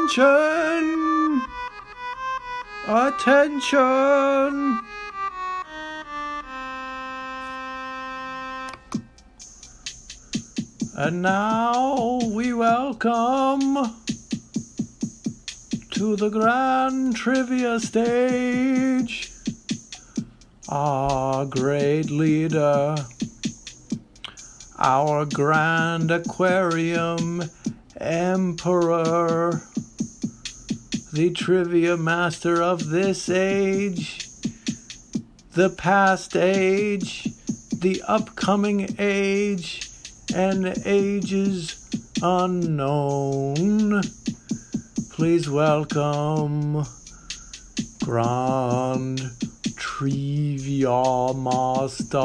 Attention! Attention! And now we welcome to the Grand Trivia stage our great leader, our Grand Aquarium Emperor, the trivia master of this age, the past age, the upcoming age, and ages unknown. Please welcome Grand Trivia Master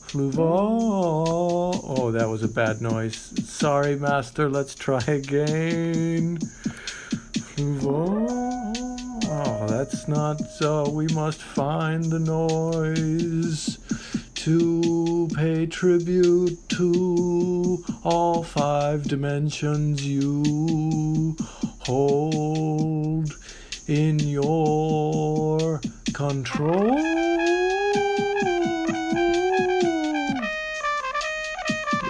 Fluval. Oh, that was a bad noise. Sorry, Master. Let's try again. Fluval. Oh, that's not so. We must find the noise to pay tribute to all 5 dimensions you hold in your control.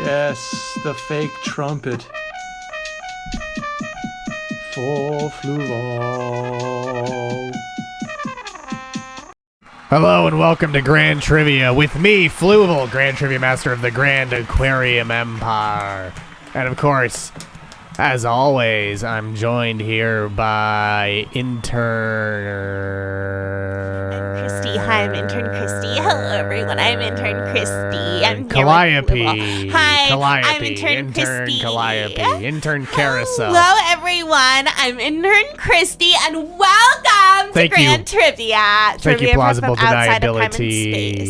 Yes, the fake trumpet for Fluval. Hello and welcome to Grand Trivia with me, Fluval, Grand Trivia Master of the Grand Aquarium Empire. And of course, as always, I'm joined here by Christy. Hi, I'm intern Christy. Hello, everyone. I'm intern Christy. I'm Calliope. Hi, Calliope. I'm intern Christy. Calliope. Intern Carousel. Hello, everyone. I'm intern Christy, and welcome to Grand Trivia. Thank you, Plausible outside of time and Deniability. space.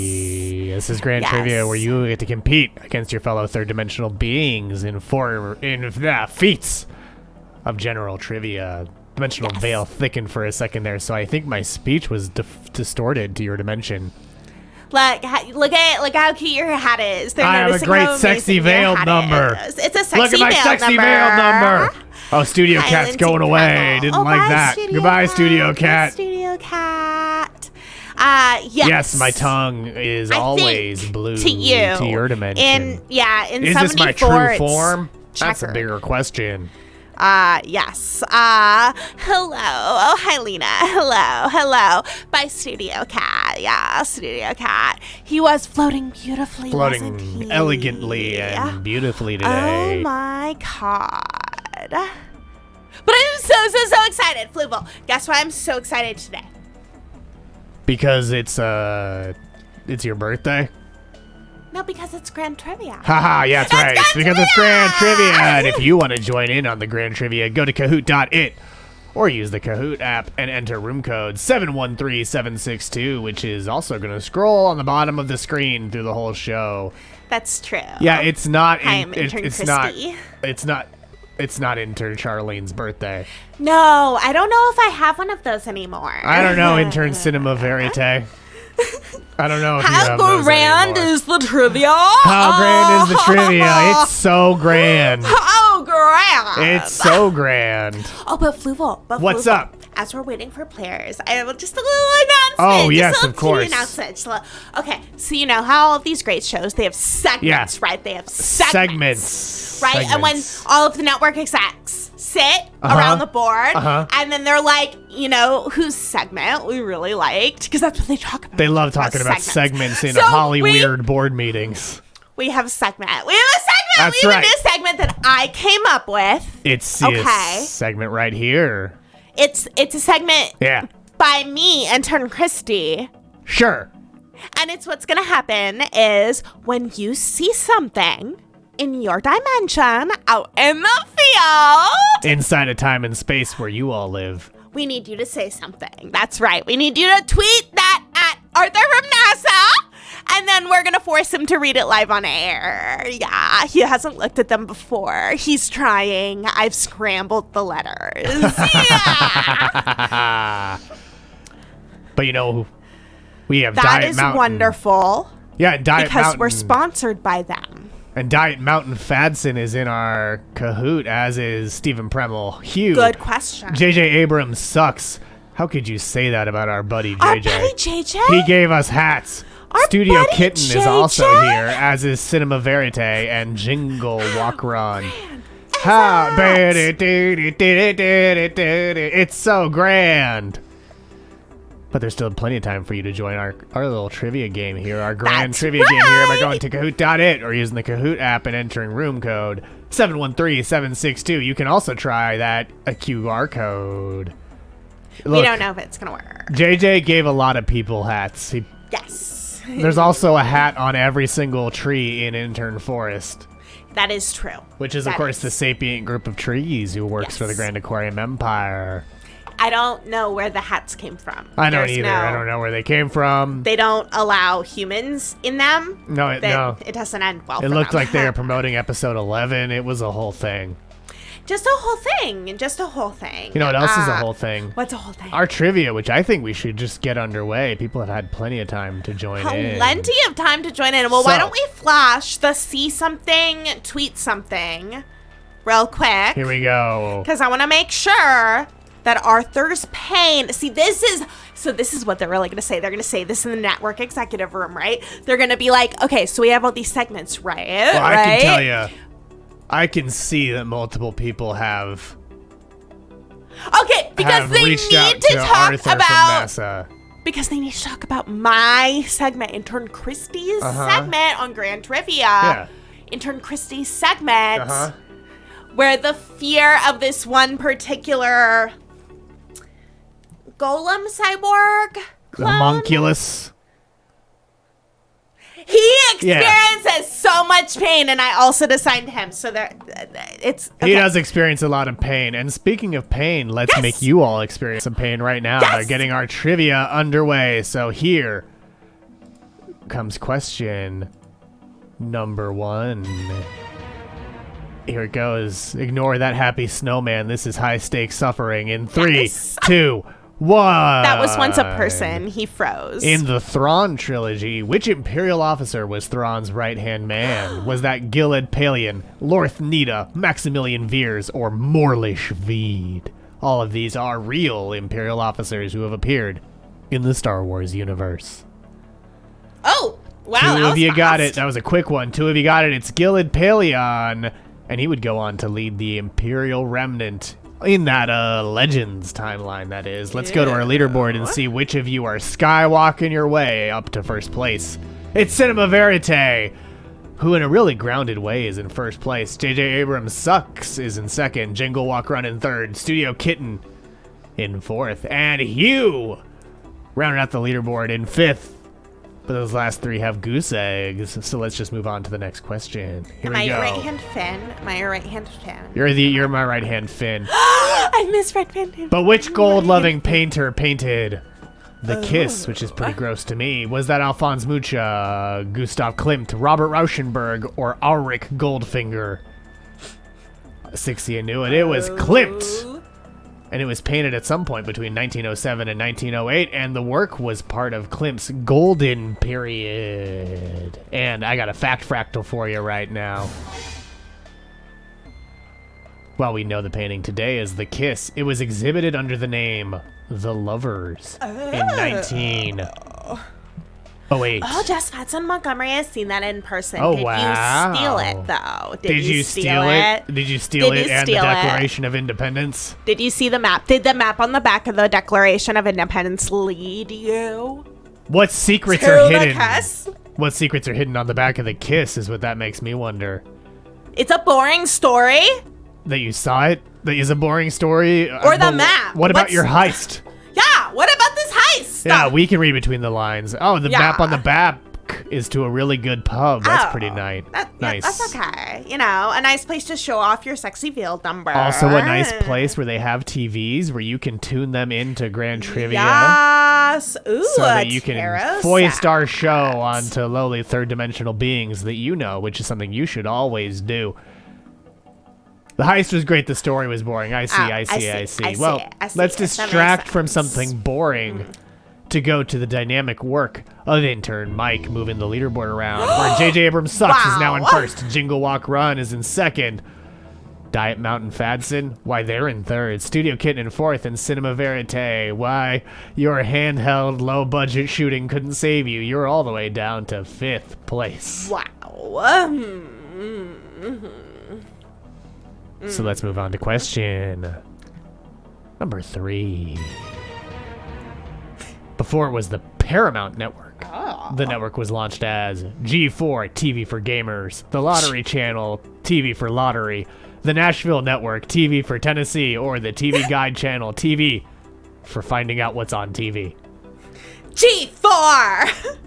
This is Grand Trivia, where you get to compete against your fellow third-dimensional beings in feats of general trivia. Dimensional veil thickened for a second there, so I think my speech was distorted to your dimension. Look how cute your hat is. They're I have a great sexy veiled number. It's a sexy Look at my sexy veiled number. Oh, Studio Cat's going away. Didn't like that. Goodbye, Studio Cat. Studio Cat. Yes. Yes, my tongue is always blue to your dimension. In is 74, this my true form? That's a checker. bigger question. Yes. Hello. Oh, hi, Lena. Hello. By Studio Cat. Yeah, Studio Cat. He was floating beautifully, wasn't he? Elegantly and beautifully today. Oh, my God. But I'm so excited, Fluval. Guess why I'm so excited today? Because it's your birthday? No, because it's Grand Trivia. Haha, yeah, that's right. It's because it's Grand Trivia. And if you want to join in on the Grand Trivia, go to Kahoot.it or use the Kahoot app and enter room code 713762, which is also going to scroll on the bottom of the screen through the whole show. That's true. Yeah, it's not. Hi, I'm intern Christy. It's not intern Charlene's birthday. No, I don't know if I have one of those anymore. I don't know, intern Cinema Verite. I don't know if you have How those grand anymore. is the trivia? How grand is the trivia? It's so grand. How grand. It's so grand. Oh, but Fluval. What's up? As we're waiting for players, I have just a little announcement. Oh, yes, just a of course. Announcement. Okay, so you know how all of these great shows, they have segments, right? They have segments. Right? Segments. And when all of the network execs sit around the board, and then they're like, whose segment we really liked, because that's what they talk about. They love talking about segments in Hollyweird board meetings. We have a segment. That's we have right. a new segment that I came up with. It's a segment right here. It's a segment by me, intern Christy. Sure. And it's what's going to happen is when you see something in your dimension out in the field. Inside a time and space where you all live. We need you to say something. That's right. We need you to tweet that at Arthur from NASA. And then we're going to force him to read it live on air. Yeah, he hasn't looked at them before. He's trying. I've scrambled the letters. Yeah. But we have That Diet is Mountain. wonderful. Yeah, Diet because Mountain. we're sponsored by them. And Diet Mountain Fadson is in our Kahoot, as is Stephen Premel. Hugh. Good question. JJ Abrams sucks. How could you say that about our buddy JJ? Our buddy JJ? He gave us hats. Our Studio buddy Kitten is JJ? also here, as is Cinema Verite and Jingle Walk Run. How it's so grand. But there's still plenty of time for you to join our little trivia game here, our grand That's trivia game here by right. going to Kahoot.it or using the Kahoot app and entering room code 713-762. You can also try that a QR code. We Look, don't know if it's going to work. JJ gave a lot of people hats. Yes. There's also a hat on every single tree in Intern Forest, That is true. which is, of That course, is. the sapient group of trees who works for the Yes. Grand Aquarium Empire. I don't know where the hats came from. I don't There's either. I don't know where they came from. They don't allow humans in them. No, It doesn't end well It for looked them. like they were promoting episode 11. It was a whole thing. Just a whole thing. Just a whole thing. You know what else is a whole thing? What's a whole thing? Our trivia, which I think we should just get underway. People have had plenty of time to join in. Plenty of time to join in. Well, why So- don't we flash the see something, tweet something real quick? Here we go. Because I want to make sure that Arthur's pain. See, this is what they're really going to say. They're going to say this in the network executive room, right? They're going to be like, okay, so we have all these segments, right? Well, I right? can tell you, I can see that multiple people have Okay, because they reached out need to talk Arthur from about NASA. because they need to talk about my segment, intern Christie's segment on Grand Trivia. Yeah. Intern Christie's segment. Uh-huh. Where the fear of this one particular golem cyborg The clone, homunculus. he experiences so much pain, and I also assigned him. So there, it's He okay. does experience a lot of pain. And speaking of pain, let's Yes! make you all experience some pain right now by Yes! getting our trivia underway. So here comes question number 1. Here it goes. Ignore that happy snowman. This is high stakes suffering. In 3, Yes. 2, 1. That was once a person. He froze. In the Thrawn trilogy, which Imperial officer was Thrawn's right-hand man? Was that Gilad Palion, Lorth Nida, Maximilian Veers, or Morlish Veed? All of these are real Imperial officers who have appeared in the Star Wars universe. Oh, wow. 2 that of was you got fast. it. That was a quick one. 2 of you got it. It's Gilad Palion, and he would go on to lead the Imperial Remnant in that Legends timeline, that is. Let's go to our leaderboard and see which of you are skywalking your way up to first place. It's Cinema Verite, who in a really grounded way is in first place. JJ Abrams Sucks is in second. Jingle Walk Run in third. Studio Kitten in fourth. And Hugh rounding out the leaderboard in fifth. But those last 3 have goose eggs, so let's just move on to the next question. Here Am we I go. your right hand Finn? Am I your right hand Finn? You're my right hand Finn. I misread Finn. But which gold-loving painter painted The Kiss, which is pretty gross to me? Was that Alphonse Mucha, Gustav Klimt, Robert Rauschenberg, or Ulrich Goldfinger? 60 knew it. It was Klimt. And it was painted at some point between 1907 and 1908, and the work was part of Klimt's golden period. And I got a fact fractal for you right now. While we know the painting today as The Kiss, it was exhibited under the name The Lovers in 1908. Oh, Jess Fatson Montgomery has seen that in person. Oh, Did wow. you steal it, though? Did you steal it? Did you steal Did it you and the steal it? Declaration of Independence? Did you see the map? Did the map on the back of the Declaration of Independence lead you What secrets to are the hidden? kiss? What secrets are hidden on the back of The Kiss is what that makes me wonder. It's a boring story. That you saw it? That is a boring story? Or the map. What about What's- your heist? Yeah, what about this heist? Yeah, we can read between the lines. Oh, the Yeah. map on the back is to a really good pub. That's Oh, pretty nice. Yeah, nice. that's okay. You know, a nice place to show off your sexy field number. Also, a nice place where they have TVs where you can tune them into Grand Trivia. Yes. Ooh, So a that you can tarot foist our set. show onto lowly third-dimensional beings that you know, which is something you should always do. The heist was great. The story was boring. I see. I see, Well, I see let's it. That makes distract from sense. something boring to go to the dynamic work of intern Mike moving the leaderboard around, where J.J. Abrams Sucks is now in first, Jingle Walk Run is in second, Diet Mountain Fadson, why they're in third, Studio Kitten in fourth, and Cinema Verite, why your handheld low-budget shooting couldn't save you. You're all the way down to 5th place. Wow. So let's move on to question number 3. Before it was the Paramount Network, the network was launched as G4 TV for Gamers, the Lottery Channel TV for Lottery, the Nashville Network TV for Tennessee, or the TV Guide Channel TV for finding out what's on TV. G4!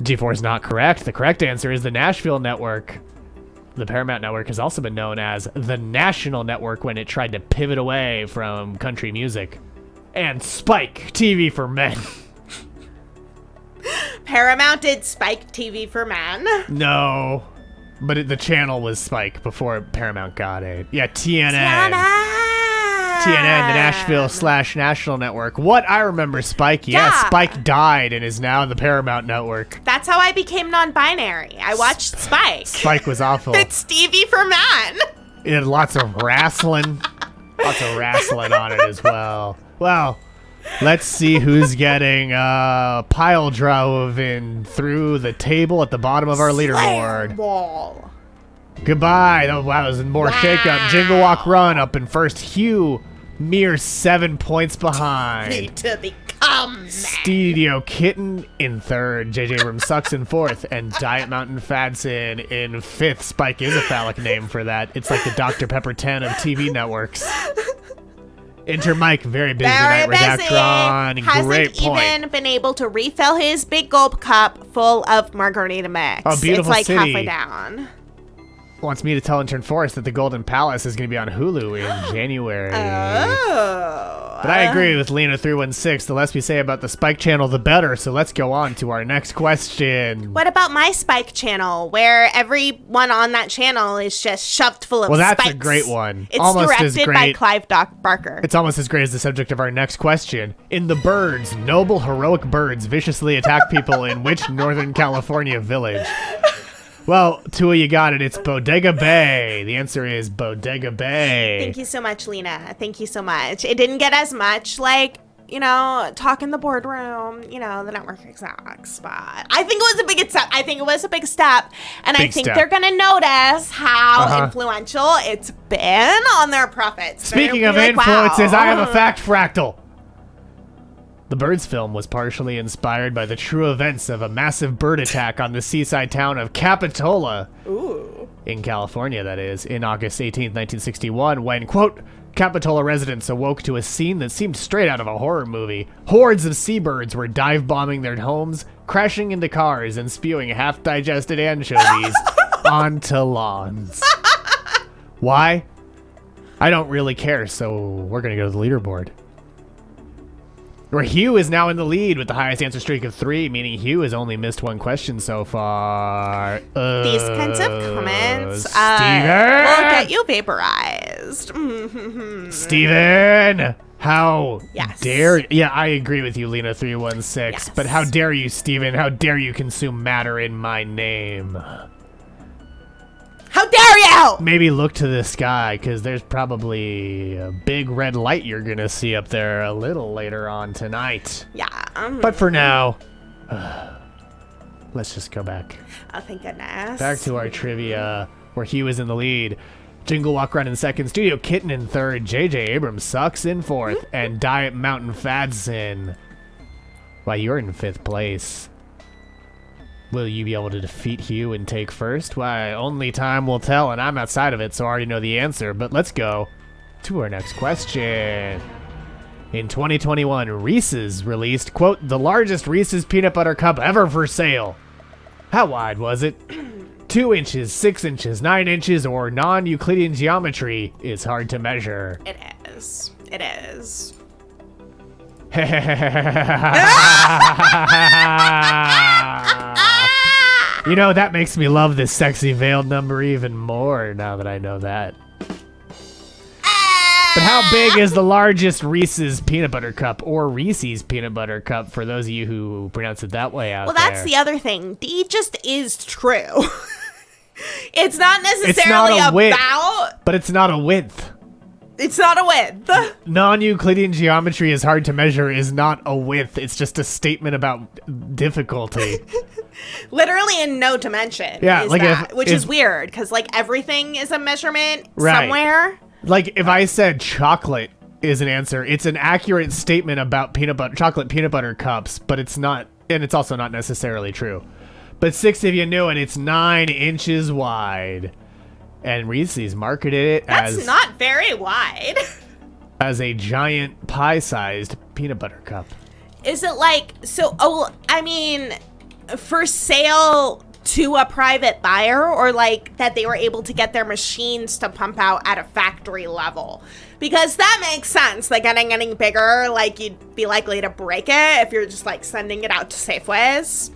G4 is not correct. The correct answer is the Nashville Network. The Paramount Network has also been known as the National Network when it tried to pivot away from country music. And Spike TV for Men. Paramount did Spike TV for Men. No. But the channel was Spike before Paramount got it. Yeah, TNN. TNN, the Nashville/National Network. What? I remember Spike. Yeah, Spike died and is now the Paramount Network. That's how I became non-binary. I watched Spike. Spike was awful. It's TV for Men. It had lots of wrestling. Lots of wrestling on it as well. Well, let's see who's getting pile driven through the table at the bottom of our leaderboard. Wall. Goodbye. Oh, wow, there's more shakeup. Jingle Walk Run up in first. Hugh, mere 7 points behind. Need to become Studio Kitten in third. J.J. Abrams Sucks in fourth. And Diet Mountain Fadson in fifth. Spike is a phallic name for that. It's like the Dr. Pepper 10 of TV networks. Enter Mike, very busy tonight. Redactron, great point. Hasn't even been able to refill his big gulp cup full of margarita mix. Oh, beautiful It's like city. halfway down. Wants me to tell Intern Forrest that the Golden Palace is going to be on Hulu in January. Oh. But I agree with Lena316. The less we say about the Spike channel, the better. So let's go on to our next question. What about my Spike channel, where everyone on that channel is just shoved full of Well, that's spikes? a great one. It's Almost as directed by great. Clive Barker. It's almost as great as the subject of our next question. In The Birds, noble, heroic birds viciously attack people in which Northern California village? Well, Tua, you got it. It's Bodega Bay. The answer is Bodega Bay. Thank you so much, Lena. Thank you so much. It didn't get as much, like, talk in the boardroom, the network execs, but I think it was a big step. I think it was a big step, and I think they're going to notice how influential it's been on their profits. Speaking of influences, I have a fact fractal. The Birds film was partially inspired by the true events of a massive bird attack on the seaside town of Capitola, in California, that is, in August 18th, 1961, when, quote, Capitola residents awoke to a scene that seemed straight out of a horror movie. Hordes of seabirds were dive-bombing their homes, crashing into cars, and spewing half-digested anchovies onto lawns. Why? I don't really care, so we're going to go to the leaderboard. Where Hugh is now in the lead with the highest answer streak of 3, meaning Hugh has only missed one question so far. These kinds of comments Steven! will get you vaporized. Steven! How Yes. dare... Yeah, I agree with you, Lena316. Yes. But how dare you, Steven? How dare you consume matter in my name? How dare you! Maybe look to the sky, because there's probably a big red light you're going to see up there a little later on tonight. Yeah. But for now, let's just go back. Oh, thank goodness. Back to our trivia, where Hugh is in the lead. Jingle Walk Run in second, Studio Kitten in third, J.J. Abrams Sucks in fourth, and Diet Mountain Fadson. Why, you're in 5th place. Will you be able to defeat Hugh and take first? Why, only time will tell, and I'm outside of it, so I already know the answer. But let's go to our next question. In 2021, Reese's released, quote, the largest Reese's peanut butter cup ever for sale. How wide was it? 2 inches, 6 inches, 9 inches, or non-Euclidean geometry is hard to measure. It is. It is. You know, that makes me love this sexy veiled number even more now that I know that. But But how big is the largest Reese's peanut butter cup or Reese's peanut butter cup for those of you who pronounce it that way out there? Well, that's the other thing. D just is true. It's not necessarily a width, about... but it's not a width. It's not a width. Non-Euclidean geometry is hard to measure is not a width. It's just a statement about difficulty. Literally in no dimension. Yeah, is like that, which is weird because like everything is a measurement somewhere. Like if I said chocolate is an answer, it's an accurate statement about chocolate peanut butter cups, but it's not, and it's also not necessarily true. But 6 of you knew it. It's 9 inches wide. And Reese's marketed it That's not very wide. as a giant pie-sized peanut butter cup. Is it like, so, I mean, for sale to a private buyer, or like that they were able to get their machines to pump out at a factory level? Because that makes sense. Like getting bigger, like you'd be likely to break it if you're just like sending it out to Safeways.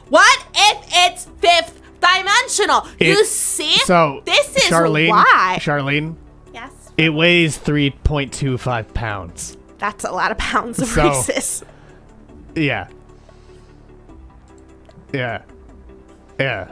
What if it's fifth dimensional? You see? So this is Charlene, why. Charlene, Yes. it weighs 3.25 pounds. That's a lot of pounds of So- Reese's. Yeah. Yeah. Yeah.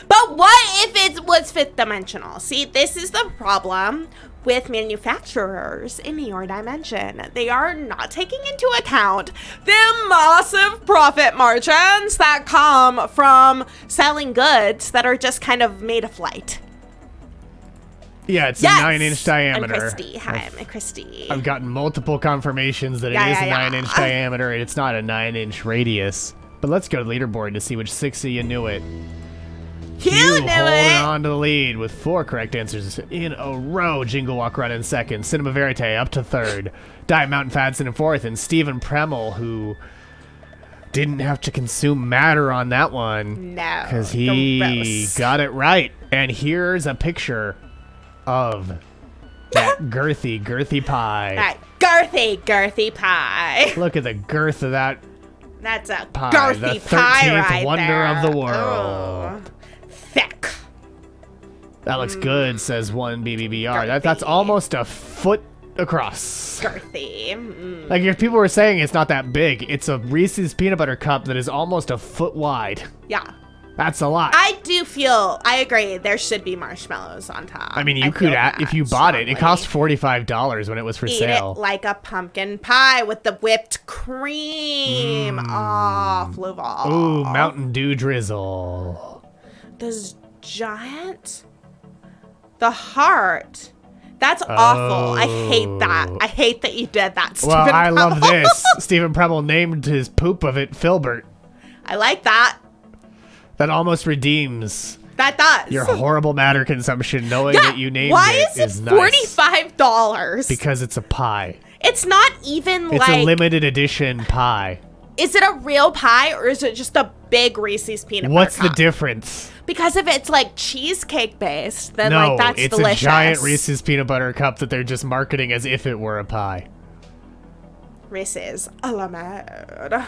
But what if it was fifth dimensional? See, this is the problem with manufacturers in your dimension. They are not taking into account the massive profit margins that come from selling goods that are just kind of made of light. Yeah, it's Yes! a 9-inch diameter. I'm Christy. Hi, I'm Christy. I've gotten multiple confirmations that it is a 9-inch diameter and it's not a 9-inch radius. But let's go to the leaderboard to see which 6 of you knew it. You knew holding it! on to the lead with 4 correct answers in a row. Jingle Walk Run in second. Cinema Verite up to third. Diet Mountain Fadson in fourth. And Stephen Premel, who didn't have to consume matter on that one. No. Because he gross. got it right. And here's a picture of that girthy pie. That girthy pie. Look at the girth of that That's a pie. girthy The 13th pie right wonder there. of the world. Oh. Thick. That looks good, says one BBBR. Girthy. That's almost a foot across. Girthy. Mm. Like, if people were saying it's not that big, it's a Reese's peanut butter cup that is almost a foot wide. Yeah. That's a lot. I agree, there should be marshmallows on top. I mean, you I could, feel that if you bought it, it cost strongly. $45 when it was for Eat sale. it like a pumpkin pie with the whipped cream. Oh, flew ball. Ooh, Mountain Dew drizzle. This giant. The heart. That's awful. I hate that. I hate that you did that, Stephen Well, I love Premel. this. Stephen Premel named his poop of it Filbert. I like that. That almost redeems That does. your horrible matter consumption, knowing that you named Why it is it nice. $45? Because it's a pie. It's not even It's like. a limited edition pie. Is it a real pie or is it just a big Reese's peanut butter What's the cup? difference? Because if it's like cheesecake based, then No, like that's it's delicious. a giant Reese's peanut butter cup that they're just marketing as if it were a pie. Reese's a la mode.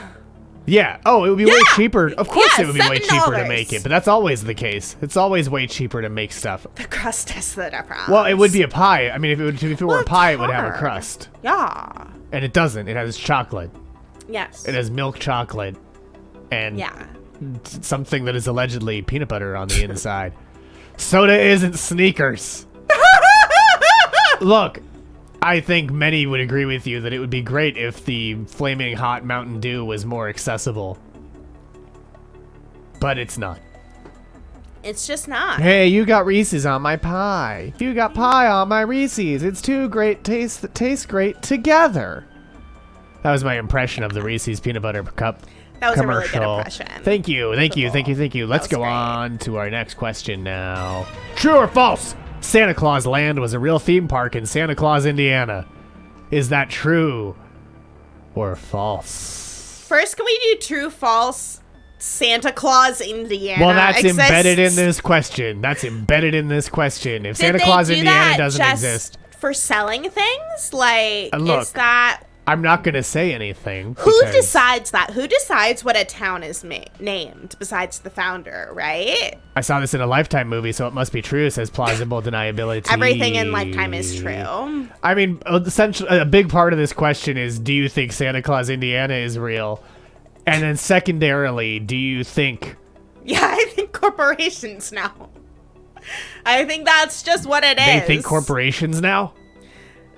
Yeah. Oh, it would be way Yeah! cheaper. Of course Yeah, it would be way cheaper to $7. make it, but that's always the case. It's always way cheaper to make stuff. The crust is the difference. Well, it would be a pie. I mean, if it were Well, a pie, it it's would have a hard. crust. Yeah. And it doesn't. It has chocolate. Yes. It has milk chocolate and Yeah. something that is allegedly peanut butter on the inside. Soda isn't Sneakers. Look, I think many would agree with you that it would be great if the flaming hot Mountain Dew was more accessible. But it's not. It's just not. Hey, you got Reese's on my pie. You got pie on my Reese's. It's two great tastes that taste great together. That was my impression of the Reese's peanut butter cup That was commercial. a really good impression. Thank you, thank you, thank you, thank you. Let's was go great. on to our next question now. True or false? Santa Claus Land was a real theme park in Santa Claus, Indiana. Is that true or false? First, can we do true, false? Santa Claus, Indiana. Well, that's exists? embedded in this question. That's embedded in this question. If Did Santa they Claus, do Indiana that doesn't just exist. for selling things? Like, Look, is that I'm not going to say anything. Who because decides that? Who decides what a town is named besides the founder, right? I saw this in a Lifetime movie, so it must be true, says plausible deniability. Everything in Lifetime is true. I mean, essentially, a big part of this question is, do you think Santa Claus, Indiana is real? And then secondarily, do you think... Yeah, I think corporations now. I think that's just what it is. They think corporations now?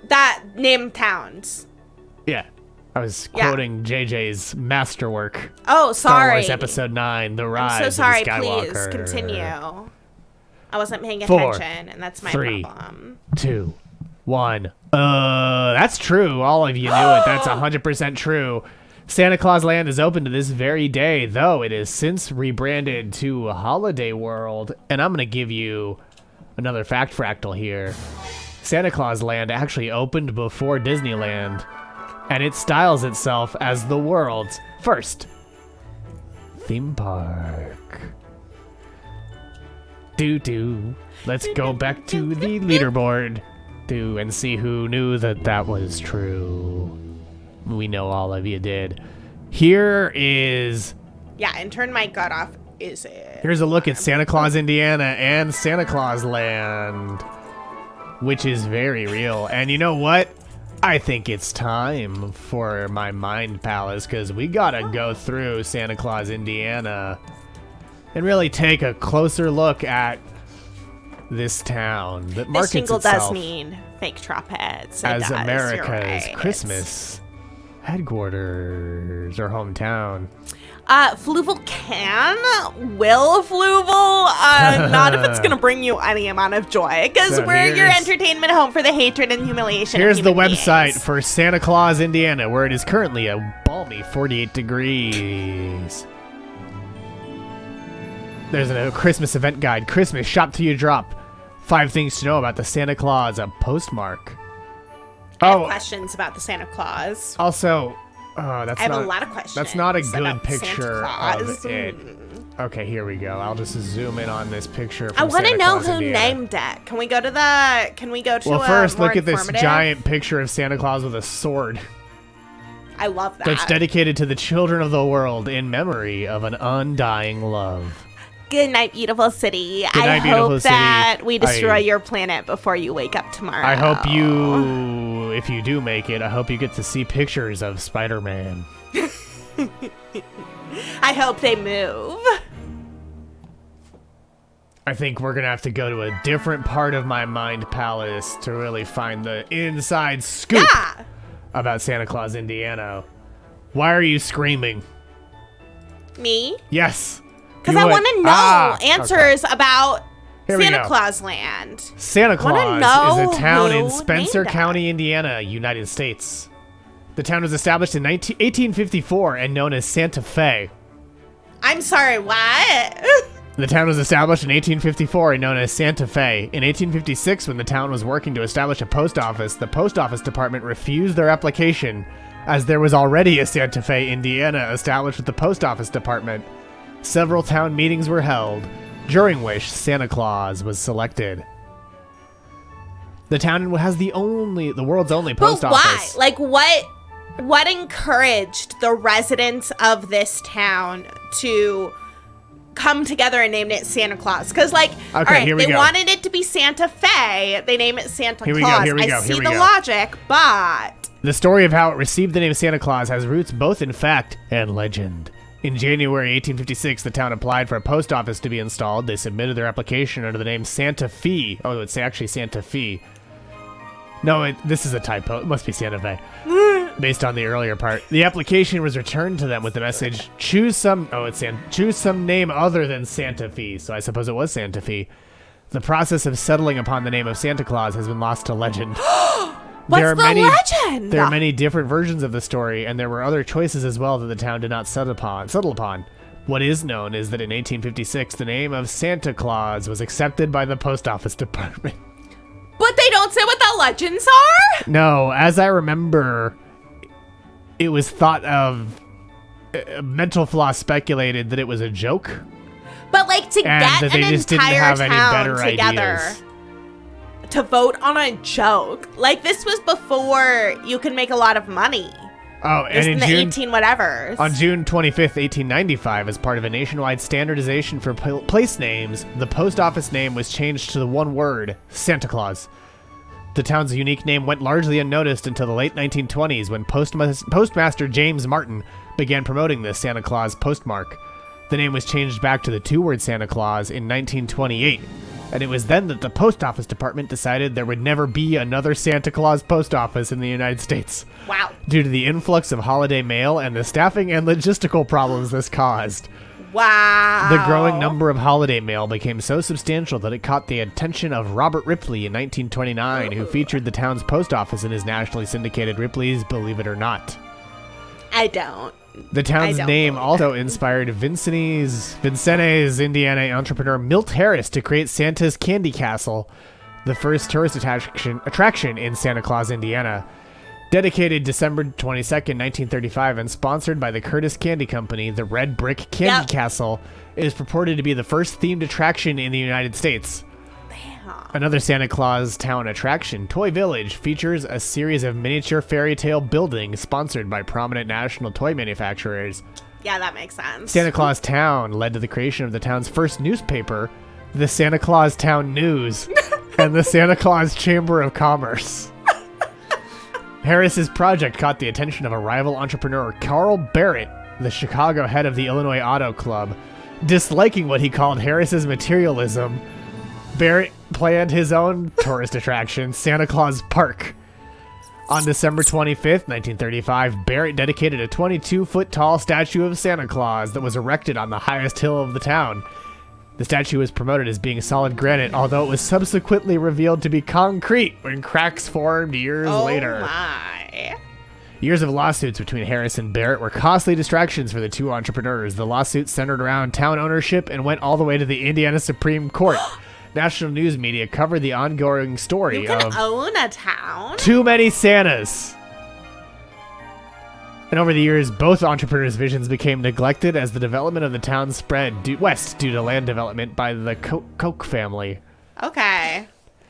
That name towns. Yeah. I was quoting JJ's masterwork. Oh, sorry. Star Wars Episode 9, The Rise I'm so sorry. of the Skywalker. Please continue. I wasn't paying 4, attention, and that's my 3, problem. 2, 1. That's true. All of you knew it. That's 100% true. Santa Claus Land is open to this very day, though it is since rebranded to Holiday World. And I'm going to give you another fact fractal here. Santa Claus Land actually opened before Disneyland, and it styles itself as the world's first theme park. Let's go back to the leaderboard and see who knew that was true. We know all of you did. Here is... Yeah, and turn my gut off. Is it? Here's a look at Santa Claus, Indiana and Santa Claus Land, which is very real. And you know what? I think it's time for my mind palace, because we gotta go through Santa Claus, Indiana and really take a closer look at this town that markets This jingle itself does mean fake trumpets. It as does, America's you're right. Christmas headquarters or hometown. Fluval will Fluval, not if it's gonna bring you any amount of joy, because So we're your here's- entertainment home for the hatred and humiliation Here's of the human website beings. for Santa Claus, Indiana, where it is currently a balmy 48 degrees. There's a Christmas event guide. Christmas, shop till you drop. 5 things to know about the Santa Claus, a postmark. I have questions about the Santa Claus. Also, that's I have not, a lot of questions. That's not a good about picture Santa of Claus. it. Okay, here we go. I'll just zoom in on this picture. I From want to Santa know Claus, who Indiana. named it. Can we go to the? Can we go to? Well, a first, more look at this informative? giant picture of Santa Claus with a sword. I love that. That's dedicated to the children of the world in memory of an undying love. Good night, beautiful city. Good night, I beautiful hope city. that we destroy I- your planet before you wake up tomorrow. I hope you, if you do make it, I hope you get to see pictures of Spider-Man. I hope they move. I think we're gonna have to go to a different part of my mind palace to really find the inside scoop Yeah. about Santa Claus, Indiana. Why are you screaming? Me? Yes. Because You I would- want to know okay. answers about Here we Santa go. Claus Land. Santa wanna Claus know is a town in who Spencer named it. County, Indiana, United States. The town was established in 1854 and known as Santa Fe. I'm sorry, what? The town was established in 1854 and known as Santa Fe. In 1856, when the town was working to establish a post office, the post office department refused their application as there was already a Santa Fe, Indiana established with the post office department. Several town meetings were held, during which Santa Claus was selected. The town has the world's only post But why? office. Like, what encouraged the residents of this town to come together and name it Santa Claus? Because, like, all right, here we they go. wanted it to be Santa Fe. They name it Santa Here we Claus. go, here we I go, see here we the go. logic, but The story of how it received the name Santa Claus has roots both in fact and legend. In January 1856, the town applied for a post office to be installed. They submitted their application under the name Santa Fe. Oh, it's actually Santa Fe. No, this is a typo. It must be Santa Fe. Based on the earlier part. The application was returned to them with the message, choose some name other than Santa Fe. So I suppose it was Santa Fe. The process of settling upon the name of Santa Claus has been lost to legend. what's the legend? There are many different versions of the story, and there were other choices as well that the town did not settle upon. What is known is that in 1856, the name of Santa Claus was accepted by the post office department. But they don't say what the legends are? No, as I remember, it was thought of... Mental Floss speculated that it was a joke. But, like, to And get that they an just didn't entire have any town better together. ideas. to vote on a joke. Like, this was before you could make a lot of money. Oh, Just and in the June, 18 whatevers. on June 25th, 1895, as part of a nationwide standardization for place names, the post office name was changed to the one word, Santa Claus. The town's unique name went largely unnoticed until the late 1920s when Postmaster James Martin began promoting the Santa Claus postmark. The name was changed back to the two-word Santa Claus in 1928, and it was then that the post office department decided there would never be another Santa Claus post office in the United States. Wow. Due to the influx of holiday mail and the staffing and logistical problems this caused. Wow. The growing number of holiday mail became so substantial that it caught the attention of Robert Ripley in 1929, who featured the town's post office in his nationally syndicated Ripley's Believe It or Not. I don't. The town's don't name believe also inspired Vincennes, Indiana entrepreneur Milt Harris to create Santa's Candy Castle, the first tourist attraction in Santa Claus, Indiana. Dedicated December 22nd, 1935, and sponsored by the Curtis Candy Company, the Red Brick Candy Castle is purported to be the first themed attraction in the United States. Another Santa Claus town attraction, Toy Village, features a series of miniature fairy tale buildings sponsored by prominent national toy manufacturers. Yeah, that makes sense. Santa Claus Town led to the creation of the town's first newspaper, the Santa Claus Town News, and the Santa Claus Chamber of Commerce. Harris's project caught the attention of a rival entrepreneur, Carl Barrett, the Chicago head of the Illinois Auto Club. Disliking what he called Harris's materialism, Barrett planned his own tourist attraction, Santa Claus Park. On December 25th, 1935, Barrett dedicated a 22-foot-tall statue of Santa Claus that was erected on the highest hill of the town. The statue was promoted as being solid granite, although it was subsequently revealed to be concrete when cracks formed years later. Oh my. Years of lawsuits between Harris and Barrett were costly distractions for the two entrepreneurs. The lawsuits centered around town ownership and went all the way to the Indiana Supreme Court. National news media covered the ongoing story You can of own a town? too many Santas. And over the years, both entrepreneurs' visions became neglected as the development of the town spread west due to land development by the Koch family. Okay.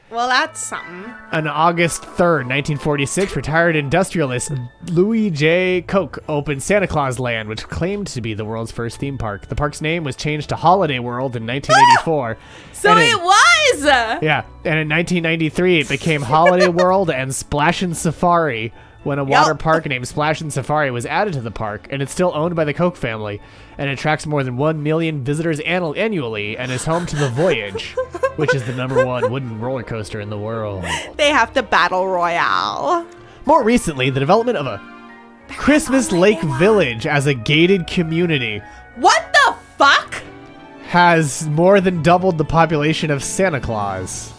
Well, that's something. On August 3rd, 1946, retired industrialist Louis J. Koch opened Santa Claus Land, which claimed to be the world's first theme park. The park's name was changed to Holiday World in 1984. So it was! Yeah, and in 1993, it became Holiday World and Splashin' Safari when a water park named Splashin' Safari was added to the park, and it's still owned by the Koch family, and attracts more than 1 million visitors annually, and is home to the Voyage, which is the #1 wooden roller coaster in the world. They have to battle royale. More recently, the development of a Christmas Lake Village as a gated community What the fuck? has more than doubled the population of Santa Claus.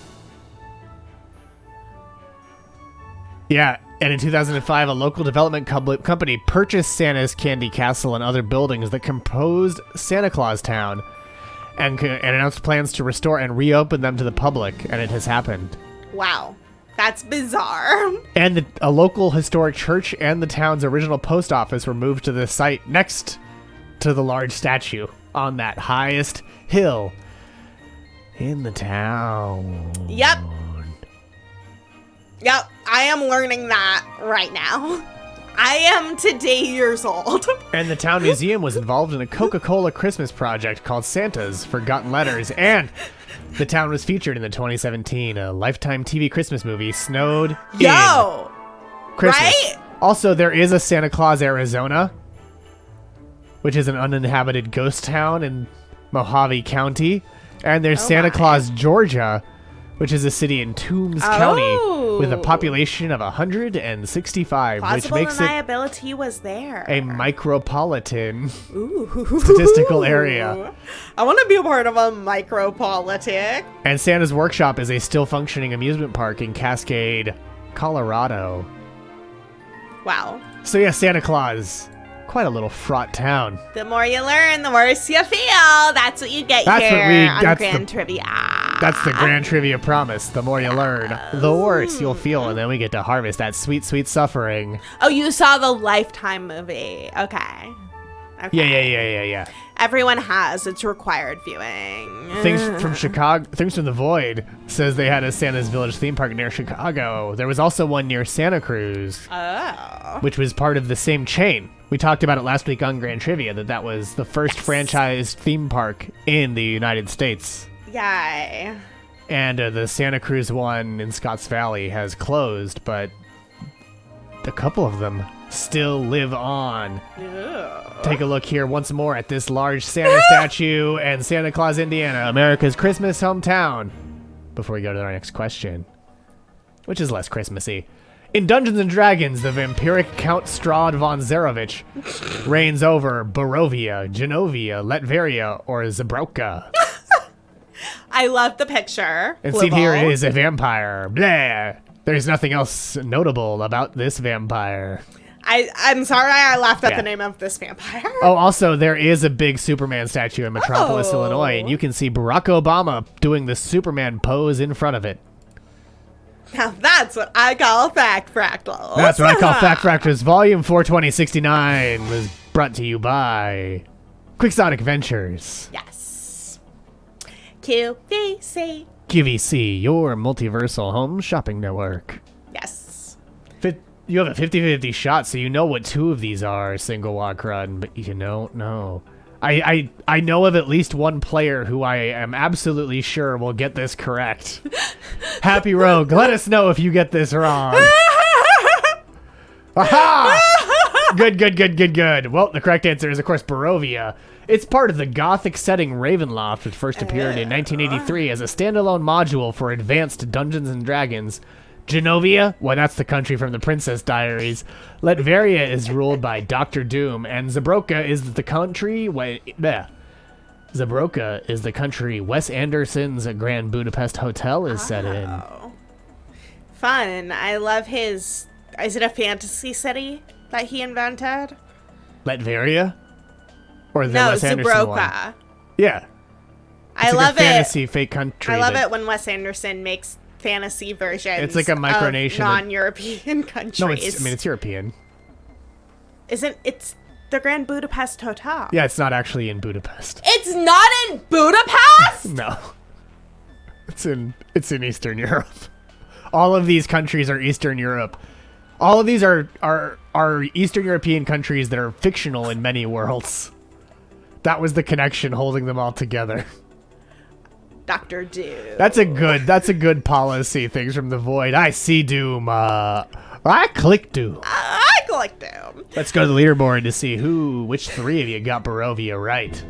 Yeah, and in 2005, a local development company purchased Santa's Candy Castle and other buildings that composed Santa Claus Town and announced plans to restore and reopen them to the public, and it has happened. Wow. That's bizarre. And a local historic church and the town's original post office were moved to the site next to the large statue on that highest hill in the town. Yep. Yep, I am learning that right now. I am today years old. And the town museum was involved in a Coca-Cola Christmas project called Santa's Forgotten Letters, and the town was featured in the 2017 Lifetime TV Christmas movie, Snowed in Christmas. Right? Also, there is a Santa Claus, Arizona, which is an uninhabited ghost town in Mojave County. And there's Santa Claus, Georgia, which is a city in Toombs County with a population of 165, Plausible which makes it deniability was there. a micropolitan statistical area. I want to be a part of a micropolitic. And Santa's Workshop is a still functioning amusement park in Cascade, Colorado. Wow. So yeah, Santa Claus, quite a little fraught town. The more you learn, the worse you feel. That's what you get here on Grand Trivia. That's the Grand Trivia promise. The more you learn, the worse you'll feel, and then we get to harvest that sweet, sweet suffering. Oh, you saw the Lifetime movie. Okay. Yeah. Everyone has. It's required viewing. Things from Chicago, Things from the Void says they had a Santa's Village theme park near Chicago. There was also one near Santa Cruz, which was part of the same chain. We talked about it last week on Grand Trivia, that was the first franchised theme park in the United States. Yay. And the Santa Cruz one in Scotts Valley has closed, but a couple of them still live on. Take a look here once more at this large Santa statue and Santa Claus, Indiana, America's Christmas hometown. Before we go to our next question, which is less Christmassy. In Dungeons & Dragons, the vampiric Count Strahd von Zarovich reigns over Barovia, Genovia, Latveria, or Zabroka. I love the picture. And see, here is a vampire. Blah. There's nothing else notable about this vampire. I'm sorry I laughed at the name of this vampire. Oh, also, there is a big Superman statue in Metropolis, Illinois, and you can see Barack Obama doing the Superman pose in front of it. Now that's what I call Fact Fractals. That's what I call Fact Fractals. Volume 42069 was brought to you by Quixotic Ventures. Yes. QVC. QVC, your multiversal home shopping network. Yes. You have a 50-50 shot, so you know what two of these are, single walk run, but you don't know. I know of at least one player who I am absolutely sure will get this correct. Happy Rogue, let us know if you get this wrong. Aha! Good. Well, the correct answer is, of course, Barovia. It's part of the Gothic setting Ravenloft, which first appeared in 1983 as a standalone module for advanced Dungeons & Dragons. Genovia, well, that's the country from the Princess Diaries. Latveria is ruled by Dr. Doom, and Zabroka is the country... Zabroka is the country Wes Anderson's Grand Budapest Hotel is set in. Fun. I love his... Is it a fantasy city that he invented? Latveria? Or the Wes Anderson one? Zabroka. Yeah. I love a fantasy fake country. I love it when Wes Anderson makes fantasy versions. It's like a micronation of non-European countries. No, it's European. It's the Grand Budapest Hotel. Yeah, it's not actually in Budapest. It's not in Budapest? No. It's in Eastern Europe. All of these countries are Eastern Europe. All of these are Eastern European countries that are fictional in many worlds. That was the connection holding them all together. Dr. Doom. That's a good policy. Things from the Void. I see Doom. I click Doom. I click Doom. Let's go to the leaderboard to see which three of you got Barovia right.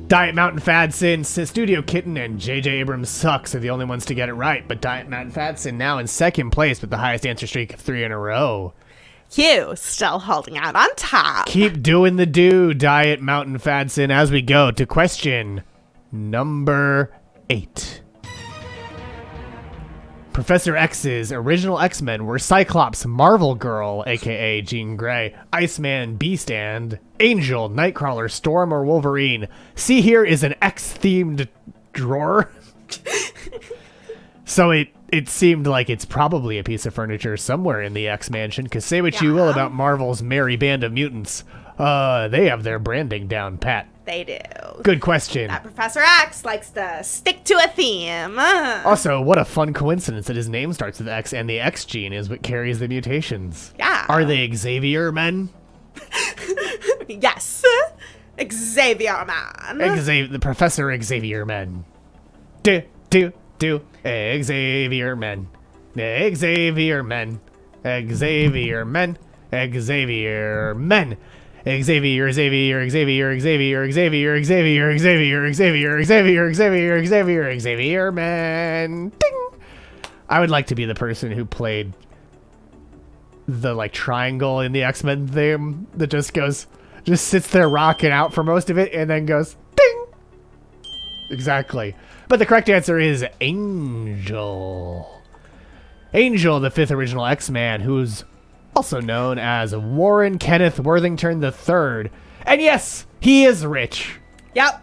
Diet Mountain Fadson, Studio Kitten, and J.J. Abrams Sucks are the only ones to get it right, but Diet Mountain Fadson now in second place with the highest answer streak of 3 in a row. Hugh still holding out on top. Keep doing the Diet Mountain Fadson, as we go to question number 8. Professor X's original X-Men were Cyclops, Marvel Girl, aka Jean Grey, Iceman, Beast, Angel, Nightcrawler, Storm, or Wolverine. See, here is an X-themed drawer. So it seemed like it's probably a piece of furniture somewhere in the X-Mansion, because say what you will about Marvel's merry band of mutants. They have their branding down pat. They do. Good question. That Professor X likes to stick to a theme. Also, what a fun coincidence that his name starts with X and the X gene is what carries the mutations. Yeah. Are they Xavier men? Yes. Xavier man. The Professor Xavier men. Xavier men. Xavier men. Xavier men. Xavier men. Xavier, Xavier, Xavier, Xavier, Xavier, Xavier, Xavier, Xavier, Xavier, Xavier, Xavier, Xavier, man. Ding! I would like to be the person who played the triangle in the X-Men theme that just sits there rocking out for most of it and then goes ding. Exactly. But the correct answer is Angel. Angel, the 5th original X-Man, who's also known as Warren Kenneth Worthington III. And yes, he is rich. Yep.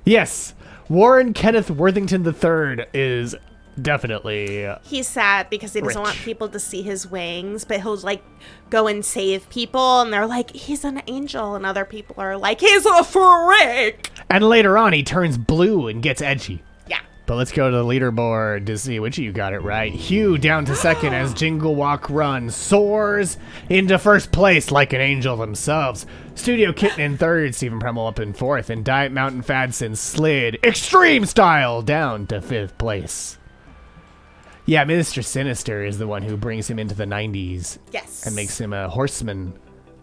Yes, Warren Kenneth Worthington III is definitely He's sad because he doesn't want Rich. people to see his wings, but he'll like go and save people, and they're like, he's an angel, and other people are like, he's a freak. And later on, he turns blue and gets edgy. Yeah. But let's go to the leaderboard to see which of you got it right. Hugh down to second as Jingle Walk Run soars into first place like an angel themselves. Studio Kitten in third, Stephen Premel up in fourth, and Diet Mountain Fadson slid extreme style down to fifth place. Yeah, Mr. Sinister is the one who brings him into the 90s. Yes. And makes him a horseman.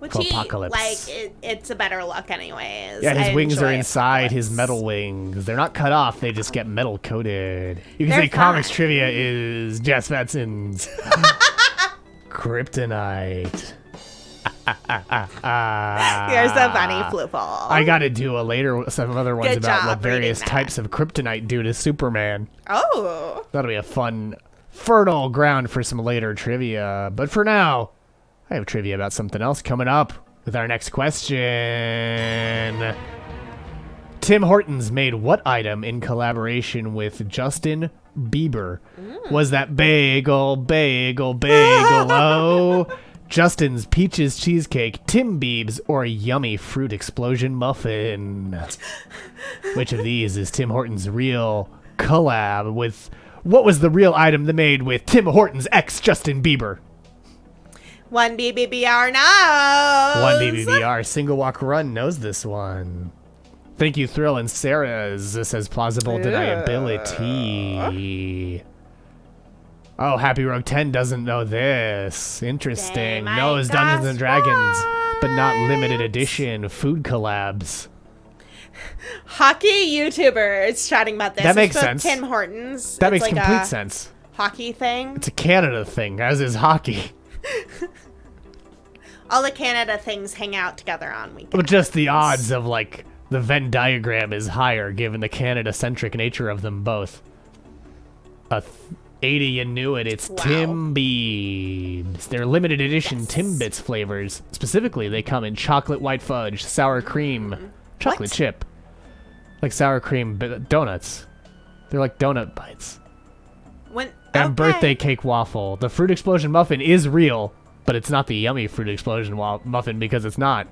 Which for he, Apocalypse. like, it's a better look anyways. Yeah, his I wings are enjoy inside his Apocalypse. metal wings. They're not cut off, they just get metal coated. You can They're say comics fine. trivia is Jess Fatson's Kryptonite. You're so funny, Floofle. I gotta do some other ones Good about job what various reading that. types of kryptonite do to Superman. Oh. That'll be a fun, fertile ground for some later trivia. But for now, I have trivia about something else coming up with our next question. Tim Hortons made what item in collaboration with Justin Bieber? Was that bagel, oh, Justin's Peaches Cheesecake, Tim Biebs, or Yummy Fruit Explosion Muffin? Which of these is Tim Hortons' real collab with... What was the real item they made with Tim Hortons ex Justin Bieber? One BBBR knows. One BBBR Single Walk Run knows this one. Thank you, Thrill and Sarah's. This says plausible deniability. Oh, Happy Rogue 10 doesn't know this. Interesting. They Knows might Dungeons and guess Dragons, but not right. limited edition food collabs. Hockey YouTubers chatting about this. That makes It's both sense. Tim Hortons. That It's makes like complete a sense. Hockey thing. It's a Canada thing, as is hockey. All the Canada things hang out together on weekends. But just the odds of, like, the Venn diagram is higher given the Canada-centric nature of them both. 80, you knew it. It's Wow. Tim Biebs. They're limited edition Timbits flavors. Specifically, they come in chocolate white fudge, sour cream, chocolate What? chip. Like sour cream donuts. They're like donut bites. And birthday cake waffle. The Fruit Explosion Muffin is real, but it's not the yummy Fruit Explosion Muffin because it's not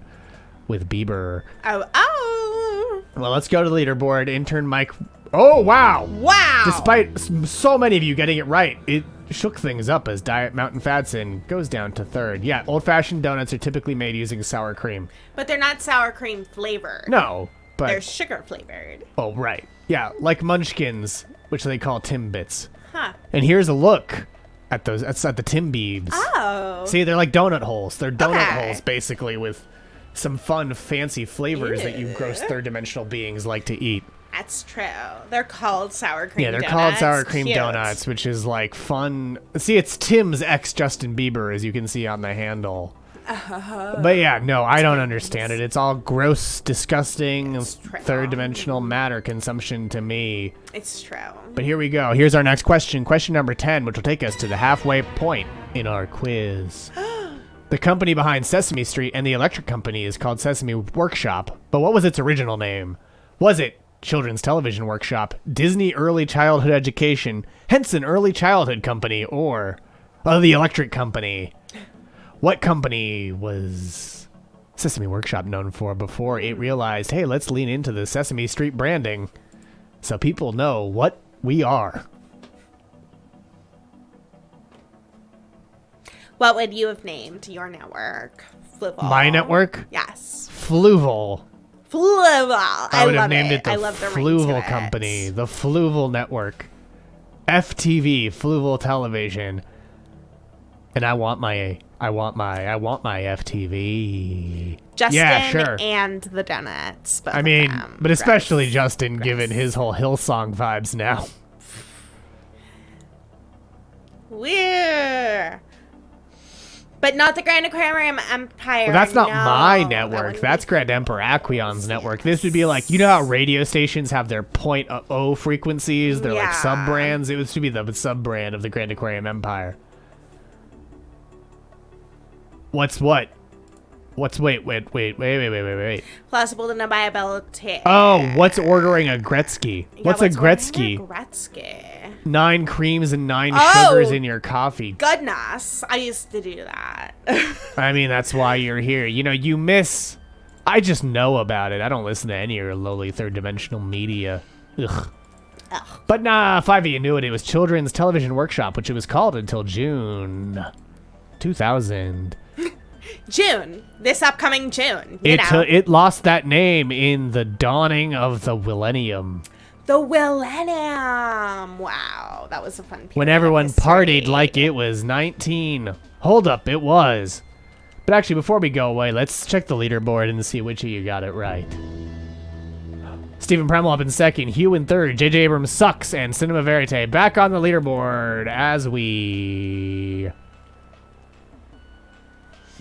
with Bieber. Oh. Well, let's go to the leaderboard. Intern Mike. Oh, wow. Wow. Despite so many of you getting it right, it shook things up as Diet Mountain Fadson goes down to third. Yeah, old-fashioned donuts are typically made using sour cream. But they're not sour cream flavored. No, but... They're sugar flavored. Oh, right. Yeah, like Munchkins, which they call Timbits. Huh. And here's a look at those. That's at the Tim Biebs. Oh. See, they're like donut holes. They're donut Okay. holes, basically, with some fun, fancy flavors that you gross third-dimensional beings like to eat. That's true. They're called sour cream Yeah, they're donuts. called sour cream Cute. donuts, which is like fun. See, it's Tim's ex Justin Bieber, as you can see on the handle. But yeah, no, I don't understand it. It's all gross, disgusting, true. third-dimensional matter consumption to me. It's true. But here we go. Here's our next question. Question number 10, which will take us to the halfway point in our quiz. The company behind Sesame Street and the electric company is called Sesame Workshop. But what was its original name? Was it Children's Television Workshop, Disney Early Childhood Education, Henson Early Childhood Company, or the Electric Company? What company was Sesame Workshop known for before it realized, hey, let's lean into the Sesame Street branding so people know what we are? What would you have named your network? Fluval. My network? Yes. Fluval. Fluval. I would have love named it the I love the ring to Fluval it. Company, the Fluval Network, FTV, Fluval Television, and I want my FTV. Justin Yeah, sure. and the donuts. Both I of mean, them. but especially Gross. Justin, Gross. given his whole Hillsong vibes now. Weird. But not the Grand Aquarium Empire. Well, that's not no, my that network. wouldn't That's be- Grand Emperor Aquion's network. This would be like, you know how radio stations have their .0 frequencies? They're like Yeah. sub-brands? It would be the sub-brand of the Grand Aquarium Empire. What's what? Wait. Plausible deniability. Oh, what's ordering a Gretzky? What's a what's Gretzky? ordering a Gretzky? 9 creams and 9 Oh. sugars in your coffee. Goodness, I used to do that. I mean, that's why you're here. You know, you miss... I just know about it. I don't listen to any of your lowly third-dimensional media. Ugh. But nah, 5 of you knew it. It was Children's Television Workshop, which it was called until June 2000. June, this upcoming June. You know. It lost that name in the dawning of the millennium. The Millennium. Wow, that was a fun period. When everyone partied like it was 19. Hold up, it was. But actually, before we go away, let's check the leaderboard and see which of you got it right. Stephen Premel up in second, Hugh in third, J.J. Abrams sucks, and Cinema Verite back on the leaderboard as we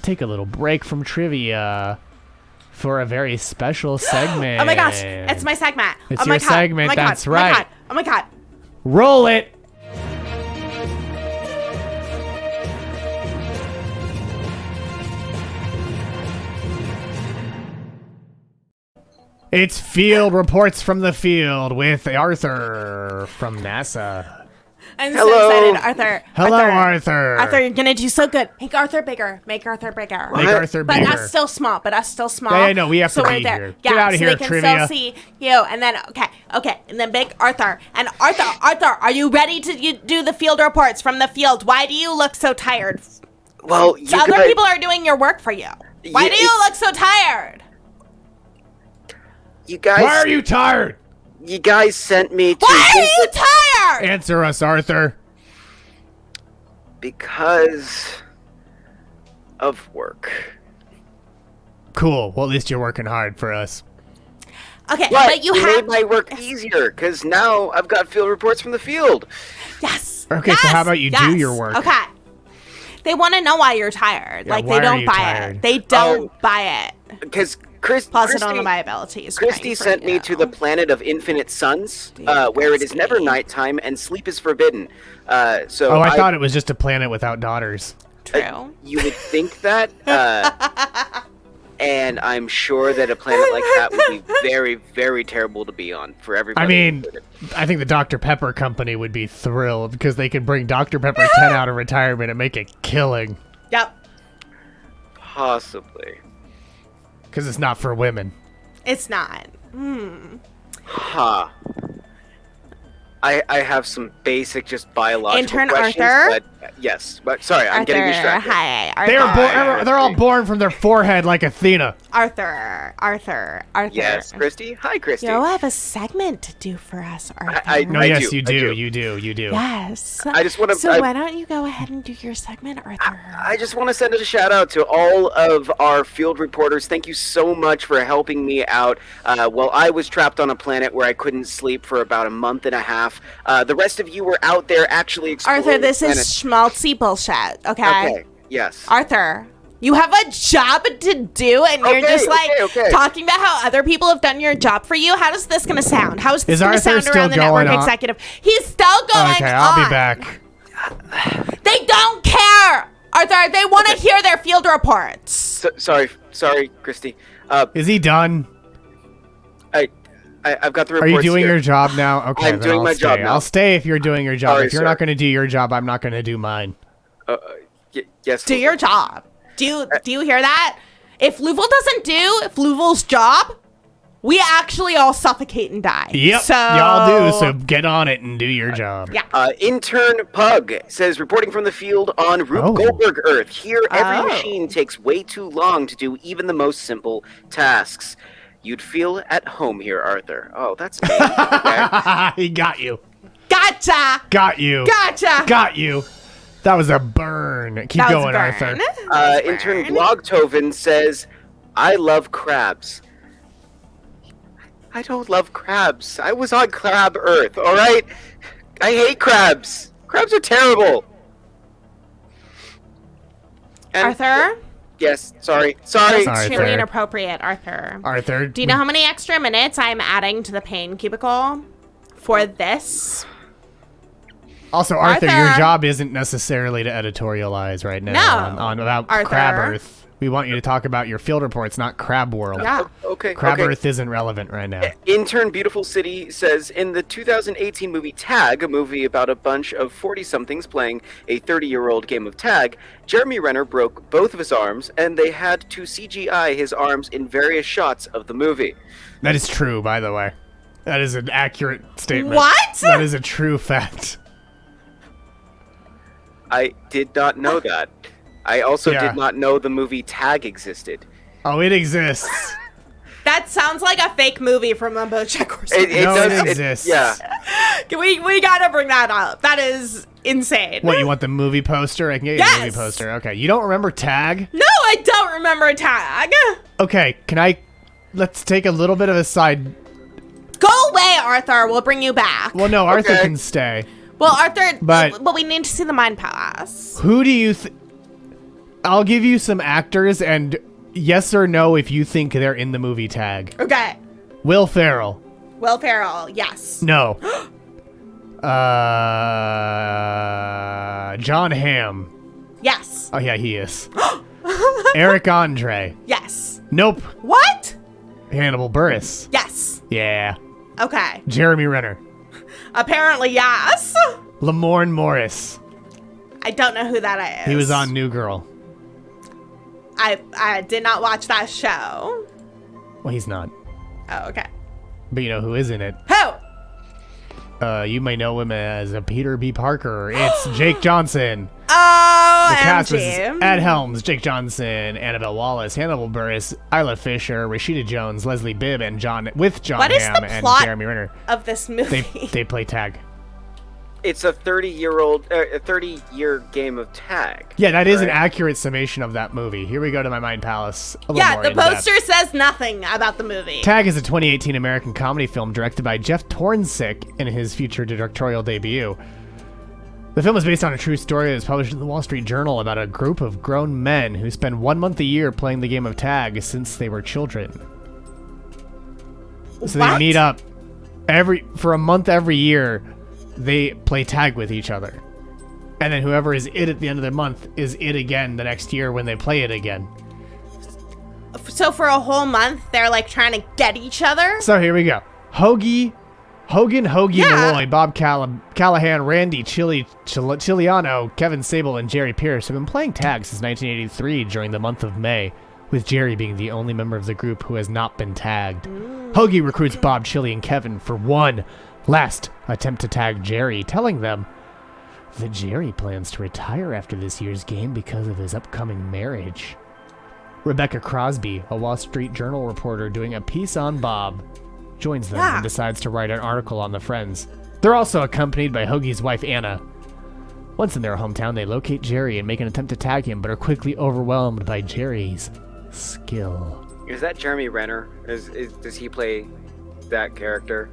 take a little break from trivia for a very special segment. Oh my gosh, it's my segment. It's oh my your God. segment, Oh my God. that's Oh my right. God. Oh my God. Roll it! It's Field Reports from the Field with Arthur from NASA. I'm Hello. so excited, Arthur. Hello, Arthur. Arthur, you're gonna do so good. Make Arthur bigger. Make Arthur bigger. Make Arthur But bigger. us still small. Yeah, no, we have so to we're be there. here. Yeah, Get out of so here, they can trivia. still see you. And then okay, and then big Arthur. And Arthur, are you ready to do the field reports from the field? Why do you look so tired? Well, Other people are doing your work for you. Why Yeah, do you look so tired? you guys. Why are you tired? You guys sent me to. Why are you tired? Answer us, Arthur. Because of work. Cool. Well, at least you're working hard for us. Okay, But but you made have my work easier because now I've got field reports from the field. yes. Okay, so how about you do yes. your work? Okay. They want to know why you're tired. Yeah, like why they are don't you buy tired? it. They don't Oh. buy it. Because Plus, I Christy, don't know my abilities. Christy sent me to the planet of infinite suns, where it is never Christy. nighttime and sleep is forbidden. So Oh, I thought it was just a planet without daughters. True. you would think that, and I'm sure that a planet like that would be very, very terrible to be on for everybody. I mean, included. I think the Dr. Pepper company would be thrilled because they could bring Dr. Pepper 10 out of retirement and make a killing. Yep. Possibly. Because it's not for women. It's not. Huh. I have some basic, just biological Intern questions. Arthur? But yes, but sorry, I'm getting distracted. Hi, Arthur. They're all born from their forehead like Athena. Arthur. Yes, Christy. Hi, Christy. You have a segment to do for us, Arthur. I No, I yes, do, you I do. do. You do. You do. Yes. I just wanna- So I- why don't you go ahead and do your segment, Arthur? I just want to send a shout out to all of our field reporters. Thank you so much for helping me out while I was trapped on a planet where I couldn't sleep for about a month and a half. The rest of you were out there actually exploring Arthur, this the is planet. schmaltzy bullshit. Okay. Okay. Yes. Arthur, you have a job to do, and you're Okay, just like okay. talking about how other people have done your job for you. How is this going to sound? How is this Is going to Arthur sound still around the going network on? executive? He's still going Okay, I'll on. be back. They don't care, Arthur. They want to hear their field reports. Sorry, Christy. Is he done? I've got the Are reports you doing here. your job now? Okay, I'm then doing I'll my stay. job now. I'll stay if you're doing your job. Sorry, If you're sir. not going to do your job, I'm not going to do mine. Yes. Do your job. Do you hear that? If Louisville's job, we actually all suffocate and die. Yep, So, y'all do. So get on it and do your job. Yeah. Intern Pug says, reporting from the field on Rube Oh. Goldberg Earth. Here, every Oh. machine takes way too long to do even the most simple tasks. You'd feel at home here, Arthur. Oh, that's me. Okay. He got you. Gotcha. Got you. Gotcha. Got you. That was a burn. Keep That was going, a Arthur. burn. Intern Blogtoven says, I love crabs. I don't love crabs. I was on Crab Earth, alright? I hate crabs. Crabs are terrible. And- Arthur, Yes, sorry. Sorry. extremely Arthur. inappropriate, Arthur. Arthur. Do you know how many extra minutes I'm adding to the pain cubicle for this? Also, Arthur, your Arthur. job isn't necessarily to editorialize right now No. on about Arthur. Crab Earth. We want you to talk about your field reports, not Crab World. Yeah. Okay. Crab okay. Earth isn't relevant right now. Intern Beautiful City says, in the 2018 movie Tag, a movie about a bunch of 40-somethings playing a 30-year-old game of tag, Jeremy Renner broke both of his arms, and they had to CGI his arms in various shots of the movie. That is true, by the way. That is an accurate statement. What? That is a true fact. I did not know that. I also Yeah. did not know the movie Tag existed. Oh, it exists. That sounds like a fake movie from a BoJack Horseman. It exists. Yeah. We gotta bring that up. That is insane. What, you want the movie poster? I can get you Yes. the movie poster. Okay, you don't remember Tag? No, I don't remember Tag. Okay, let's take a little bit of a side. Go away, Arthur. We'll bring you back. Well, no, Arthur Okay. can stay. Well, Arthur, But- but we need to see the Mind Palace. Who do you I'll give you some actors and yes or no if you think they're in the movie Tag. Okay. Will Ferrell. Will Ferrell, yes. No. John Hamm. Yes. Oh yeah, he is. Eric Andre. Yes. Nope. What? Hannibal Buress. Yes. Yeah. Okay. Jeremy Renner. Apparently, yes. Lamorne Morris. I don't know who that is. He was on New Girl. I did not watch that show. Well, he's not. Oh, okay. But you know who is in it. Who? You may know him as Peter B. Parker. It's Jake Johnson. Oh, The cast was MG. Ed Helms, Jake Johnson, Annabelle Wallace, Hannibal Buress, Isla Fisher, Rashida Jones, Leslie Bibb, and John What is Hamm the and plot Jeremy Renner. of this movie? They play tag. It's a 30-year game of tag. Yeah, that is an right? accurate summation of that movie. Here we go to my Mind Palace. A little Yeah, more the in-depth. poster says nothing about the movie. Tag is a 2018 American comedy film directed by Jeff Tornsick in his future directorial debut. The film is based on a true story that was published in the Wall Street Journal about a group of grown men who spend 1 month a year playing the game of tag since they were children. So they What? meet up for a month every year. They play tag with each other. And then whoever is it at the end of the month is it again the next year when they play it again. So for a whole month, they're like trying to get each other? So here we go. Hogan, Yeah. Malloy, Bob Callahan, Randy, Chiliano, Kevin Sable, and Jerry Pierce have been playing tag since 1983 during the month of May, with Jerry being the only member of the group who has not been tagged. Hoagie recruits Bob, Chili, and Kevin for one last attempt to tag Jerry, telling them that Jerry plans to retire after this year's game because of his upcoming marriage. Rebecca Crosby, a Wall Street Journal reporter doing a piece on Bob, joins them and decides to write an article on the friends. They're also accompanied by Hoagie's wife, Anna. Once in their hometown, they locate Jerry and make an attempt to tag him, but are quickly overwhelmed by Jerry's skill. Is that Jeremy Renner? Does he play that character?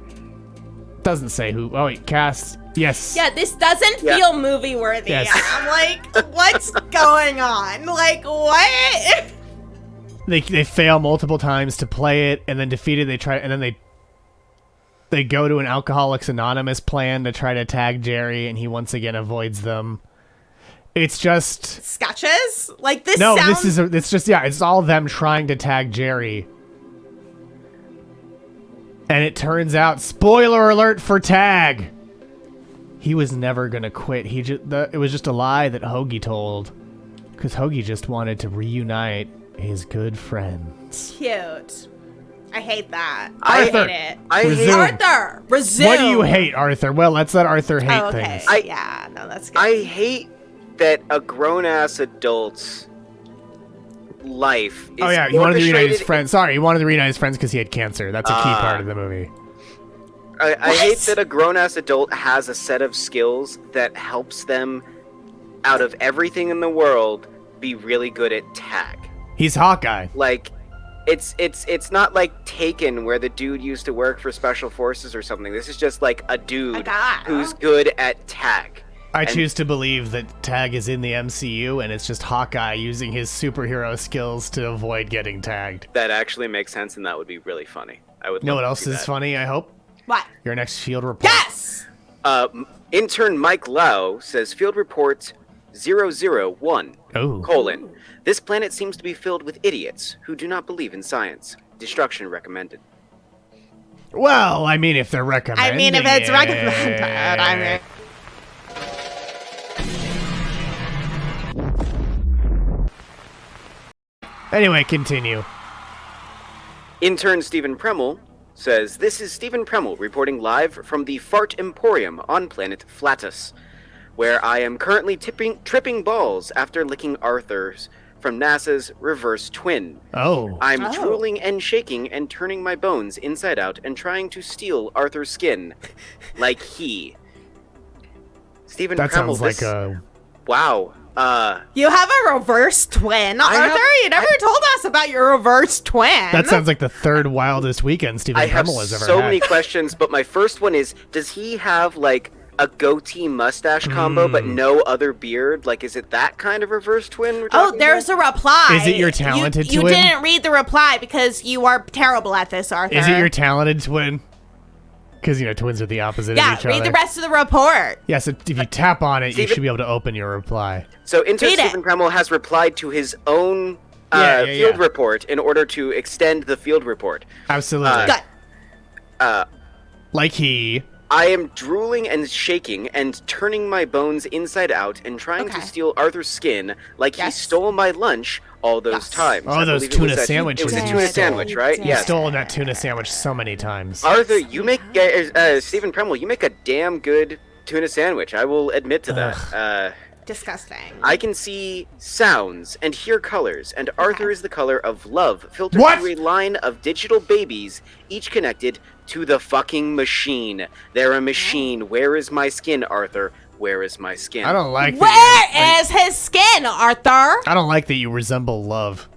Doesn't say who. Oh, wait, cast. Yes. Yeah, this doesn't Yeah. feel movie worthy. Yes. I'm like, what's going on? Like, what? They fail multiple times to play it, and then defeated. And then they go to an Alcoholics Anonymous plan to try to tag Jerry, and he once again avoids them. It's just Sketches? Like, this no. sounds... It's all them trying to tag Jerry, and it turns out, spoiler alert for Tag, he was never gonna quit. It was just a lie that Hoagie told, because Hoagie just wanted to reunite his good friends. Cute. I hate that. Arthur, I hate it. I hate Resume. Arthur, resume. What do you hate, Arthur? Well, let's let Arthur hate Oh, okay. things. Yeah, no, that's good. I hate that a grown-ass adult's life is Oh yeah, he wanted to reunite his orchestrated- friends. Sorry, he wanted to reunite his friends because he had cancer. That's a key part of the movie. I hate that a grown-ass adult has a set of skills that helps them, out of everything in the world, be really good at tag. He's Hawkeye. Like, it's not like Taken, where the dude used to work for Special Forces or something. This is just like a dude guy. who's good at tag. I And- choose to believe that Tag is in the MCU and it's just Hawkeye using his superhero skills to avoid getting tagged. That actually makes sense, and that would be really funny. I would. You know love what to else see is that. funny, I hope? What? Your next field report. Yes! Intern Mike Lau says Field Report 001, Oh. colon. This planet seems to be filled with idiots who do not believe in science. Destruction recommended. Well, I mean, if they're recommending I mean, if it's it. recommended, I mean. Anyway, continue. Intern Stephen Premel says, "This is Stephen Premel reporting live from the Fart Emporium on planet Flatus, where I am currently tripping balls after licking Arthur's from NASA's reverse twin. Oh. I'm drooling and shaking and turning my bones inside out and trying to steal Arthur's skin. Like he." Stephen That Premel, sounds like a... Wow. You have a reverse twin, Arthur? You never told us about your reverse twin. That sounds like the third wildest weekend Stephen I have Premel has ever so had. many questions, but my first one is, does he have, like, a goatee mustache combo but no other beard? Like, is it that kind of reverse twin we're Oh, talking there's about? a reply. Is it your talented you twin? didn't read the reply because you are terrible at this, Arthur. Is it your talented twin? Because, you know, twins are the opposite of Yeah, each read other. the rest of the report. Yeah, so if you tap on it, you Steven- should be able to open your reply. So intern Read it. Stephen Premel has replied to his own Yeah, field yeah. report in order to extend the field report. Absolutely. Good. Like he... I am drooling and shaking and turning my bones inside out and trying Okay. to steal Arthur's skin like he Yes. stole my lunch all those Yes. times. Oh, I those believe it tuna was sandwiches It was a that you tuna stole. sandwich, right? You You've Yes. stolen that tuna sandwich so many times. Arthur, you make Stephen Premel, you make a damn good tuna sandwich. I will admit to that. Disgusting. I can see sounds and hear colors, and Arthur is the color of love, filtered What? through a line of digital babies, each connected to the fucking machine. They're a machine. Where is my skin, Arthur? Where is my skin? I don't like that. Where is his skin, Arthur? I don't like that you resemble love.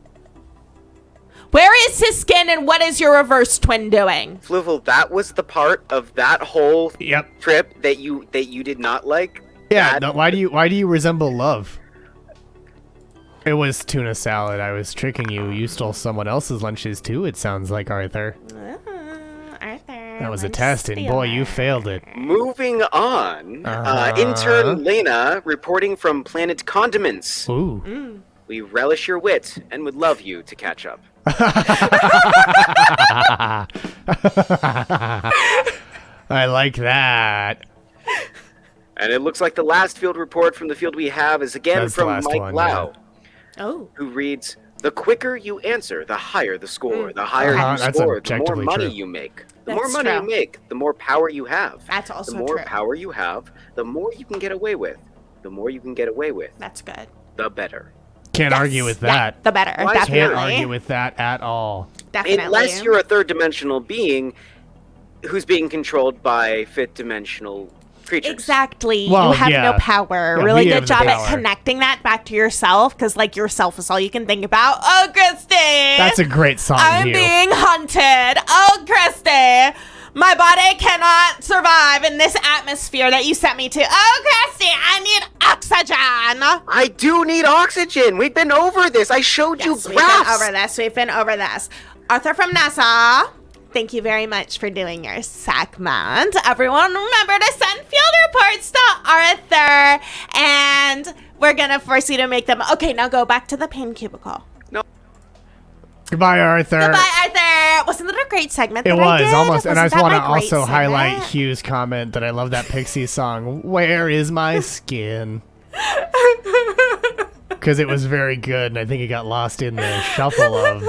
Where is his skin and what is your reverse twin doing? Fluval, that was the part of that whole Yep. trip that you did not like. Yeah. That- No, why do you resemble love? It was tuna salad. I was tricking you. You stole someone else's lunches too. It sounds like Arthur. Arthur. That was a test, and boy, you failed it. Moving on, Uh-huh. intern Lena reporting from Planet Condiments. Ooh. We relish your wit and would love you to catch up. I like that. And it looks like the last field report from the field we have is again That's the from last Mike one, Lau, Oh. who reads, "The quicker you answer, the higher the score. The higher Uh-huh, you that's score, the more objectively money true. you make. The That's more money true. you make, the more power you have. That's also The more true. power you have, the more you can get away with. The more you can get away with, That's good. the better. Can't Yes. argue with Yeah, that. the better. Why Definitely. Can't argue with that at all. Definitely. Unless you're a third-dimensional being who's being controlled by fifth-dimensional creatures. Exactly. Well, you have yeah. no power. Yeah, really we have good the job at power. connecting that back to yourself, because like yourself is all you can think about. Oh, Christy. That's a great song, I'm Hugh. being hunted. Oh, Christy. My body cannot survive in this atmosphere that you sent me to. Oh, Christy, I need oxygen. I do need oxygen. We've been over this. I showed you Yes, we've graphs. been over this. We've been over this. Arthur from NASA, thank you very much for doing your segment. Everyone, remember to send field reports to Arthur, and we're gonna force you to make them. Okay, now go back to the pain cubicle. Goodbye, Arthur. Goodbye, Arthur. Wasn't that a great segment? It that I was did? almost, and I Wasn't just want that to my great also highlight segment? Hugh's comment that I love that Pixie song. Where is my skin? Because it was very good, and I think it got lost in the shuffle of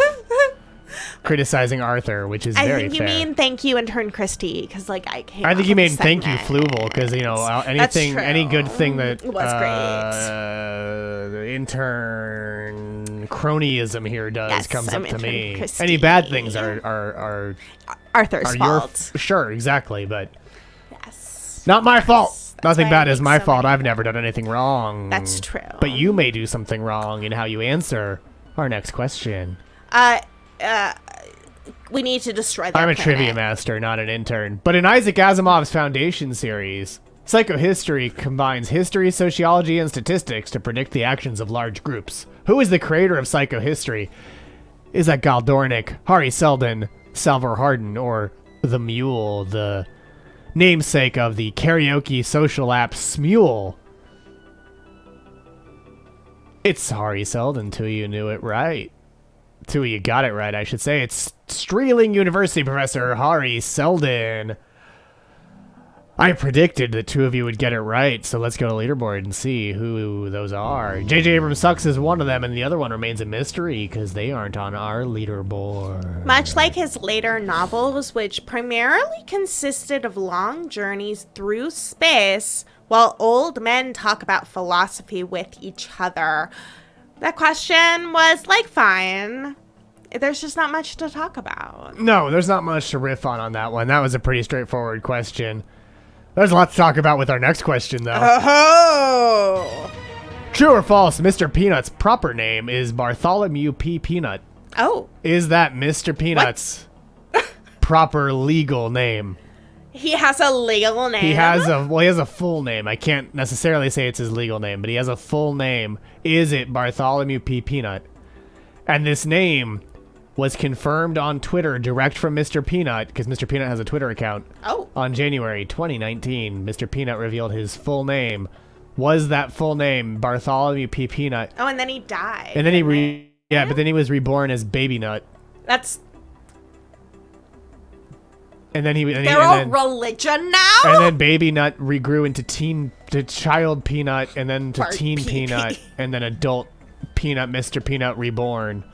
criticizing Arthur, which is I very think you fair. mean thank you, intern Christy, because like I came. I think up you with mean the thank you, segment. Fluval, because you know anything, true. any good thing that It was the intern cronyism here does Yes, comes I'm up to intern me. Christy. Any bad things are Arthur's your fault. sure, exactly, but Yes. not my fault. That's Nothing why I bad is make my so fault. many- I've never done anything wrong. That's true. But you may do something wrong in how you answer our next question. We need to destroy that. I'm a planet. trivia master, not an intern. But in Isaac Asimov's Foundation series, psychohistory combines history, sociology, and statistics to predict the actions of large groups. Who is the creator of psychohistory? Is that Gal Dornick, Hari Seldon, Salvor Hardin, or the Mule, the namesake of the karaoke social app Smule? It's Hari Seldon, till you knew it right. Till you got it right, I should say. It's Streeling University professor Hari Seldon. I predicted that 2 of you would get it right, so let's go to leaderboard and see who those are. J.J. Abrams Sucks is one of them, and the other one remains a mystery because they aren't on our leaderboard. Much like his later novels, which primarily consisted of long journeys through space while old men talk about philosophy with each other. That question was, like, fine. There's just not much to talk about. No, there's not much to riff on that one. That was a pretty straightforward question. There's a lot to talk about with our next question, though. Oh! True or false, Mr. Peanut's proper name is Bartholomew P. Peanut. Oh. Is that Mr. Peanut's proper legal name? He has a legal name? He has a full name. I can't necessarily say it's his legal name, but he has a full name. Is it Bartholomew P. Peanut? And this name was confirmed on Twitter direct from Mr. Peanut, because Mr. Peanut has a Twitter account. Oh. On January 2019, Mr. Peanut revealed his full name. Was that full name Bartholomew P. Peanut? Oh, and then he died. And then but then he was reborn as Baby Nut. That's... And then They're all religion now? And then Baby Nut regrew to Child Peanut, and then to Bart Teen PP. Peanut, and then Adult Peanut, Mr. Peanut Reborn.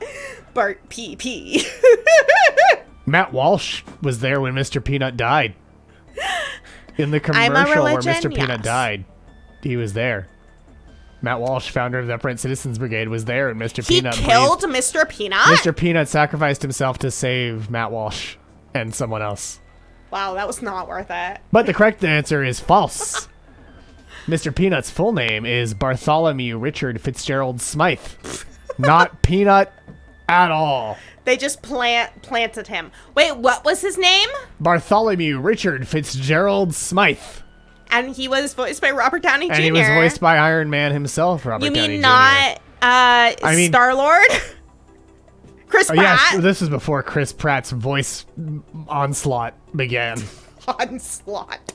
Bart PP. Matt Walsh was there when Mr. Peanut died. In the commercial where Mr. Peanut died, he was there. Matt Walsh, founder of the Upright Citizens Brigade, was there, and Mr. Peanut killed Mr. Peanut? Mr. Peanut sacrificed himself to save Matt Walsh and someone else. Wow, that was not worth it. But the correct answer is false. Mr. Peanut's full name is Bartholomew Richard Fitzgerald Smythe. Not Peanut at all. They just planted him. Wait, what was his name? Bartholomew Richard Fitzgerald Smythe. And he was voiced by Robert Downey Jr. And he was voiced by Iron Man himself, Robert You Downey mean Jr. not Star-Lord? Chris Pratt? Yes, this is before Chris Pratt's voice onslaught began. Onslaught.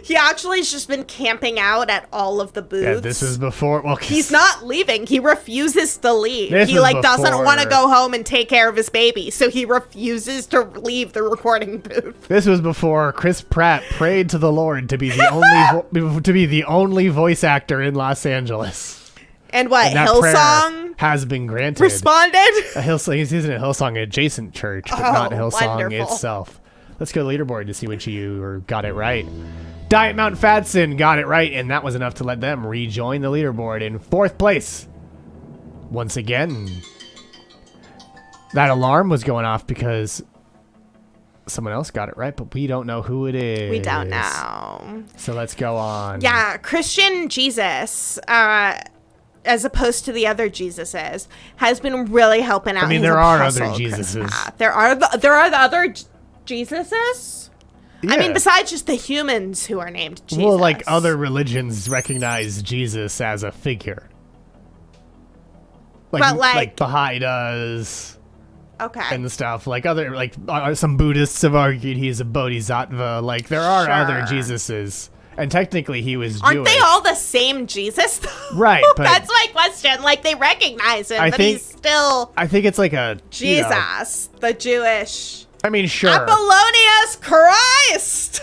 He actually has just been camping out at all of the booths. Yeah, this is before... Well, he's not leaving. He refuses to leave. This He, was doesn't want to before- go home and take care of his baby, so he refuses to leave the recording booth. This was before Chris Pratt prayed to the Lord to be the only voice actor in Los Angeles. And what, And that Hillsong prayer has been granted. responded? A Hillsong, he's in a Hillsong adjacent church, but not Hillsong wonderful. itself. Let's go to leaderboard to see which of you got it right. Diet Mountain Fatson got it right, and that was enough to let them rejoin the leaderboard in 4th place. Once again, that alarm was going off because someone else got it right, but we don't know who it is. We don't know. So let's go on. Yeah, Christian Jesus, as opposed to the other Jesuses, has been really helping out. I mean, his there are apostle, other Chris Jesuses. Pratt. There are the other Jesuses? I mean, Yeah. besides just the humans who are named Jesus. Well, like other religions recognize Jesus as a figure. But, like Baha'i does. Okay. And stuff some Buddhists have argued he's a bodhisattva. Like there are other Jesuses, and technically he was Jewish. Aren't they all the same Jesus? though? Right, but That's my question. Like they recognize him, but he's still I think it's like a Jesus, the Jewish. I mean, sure. Apollonius Christ.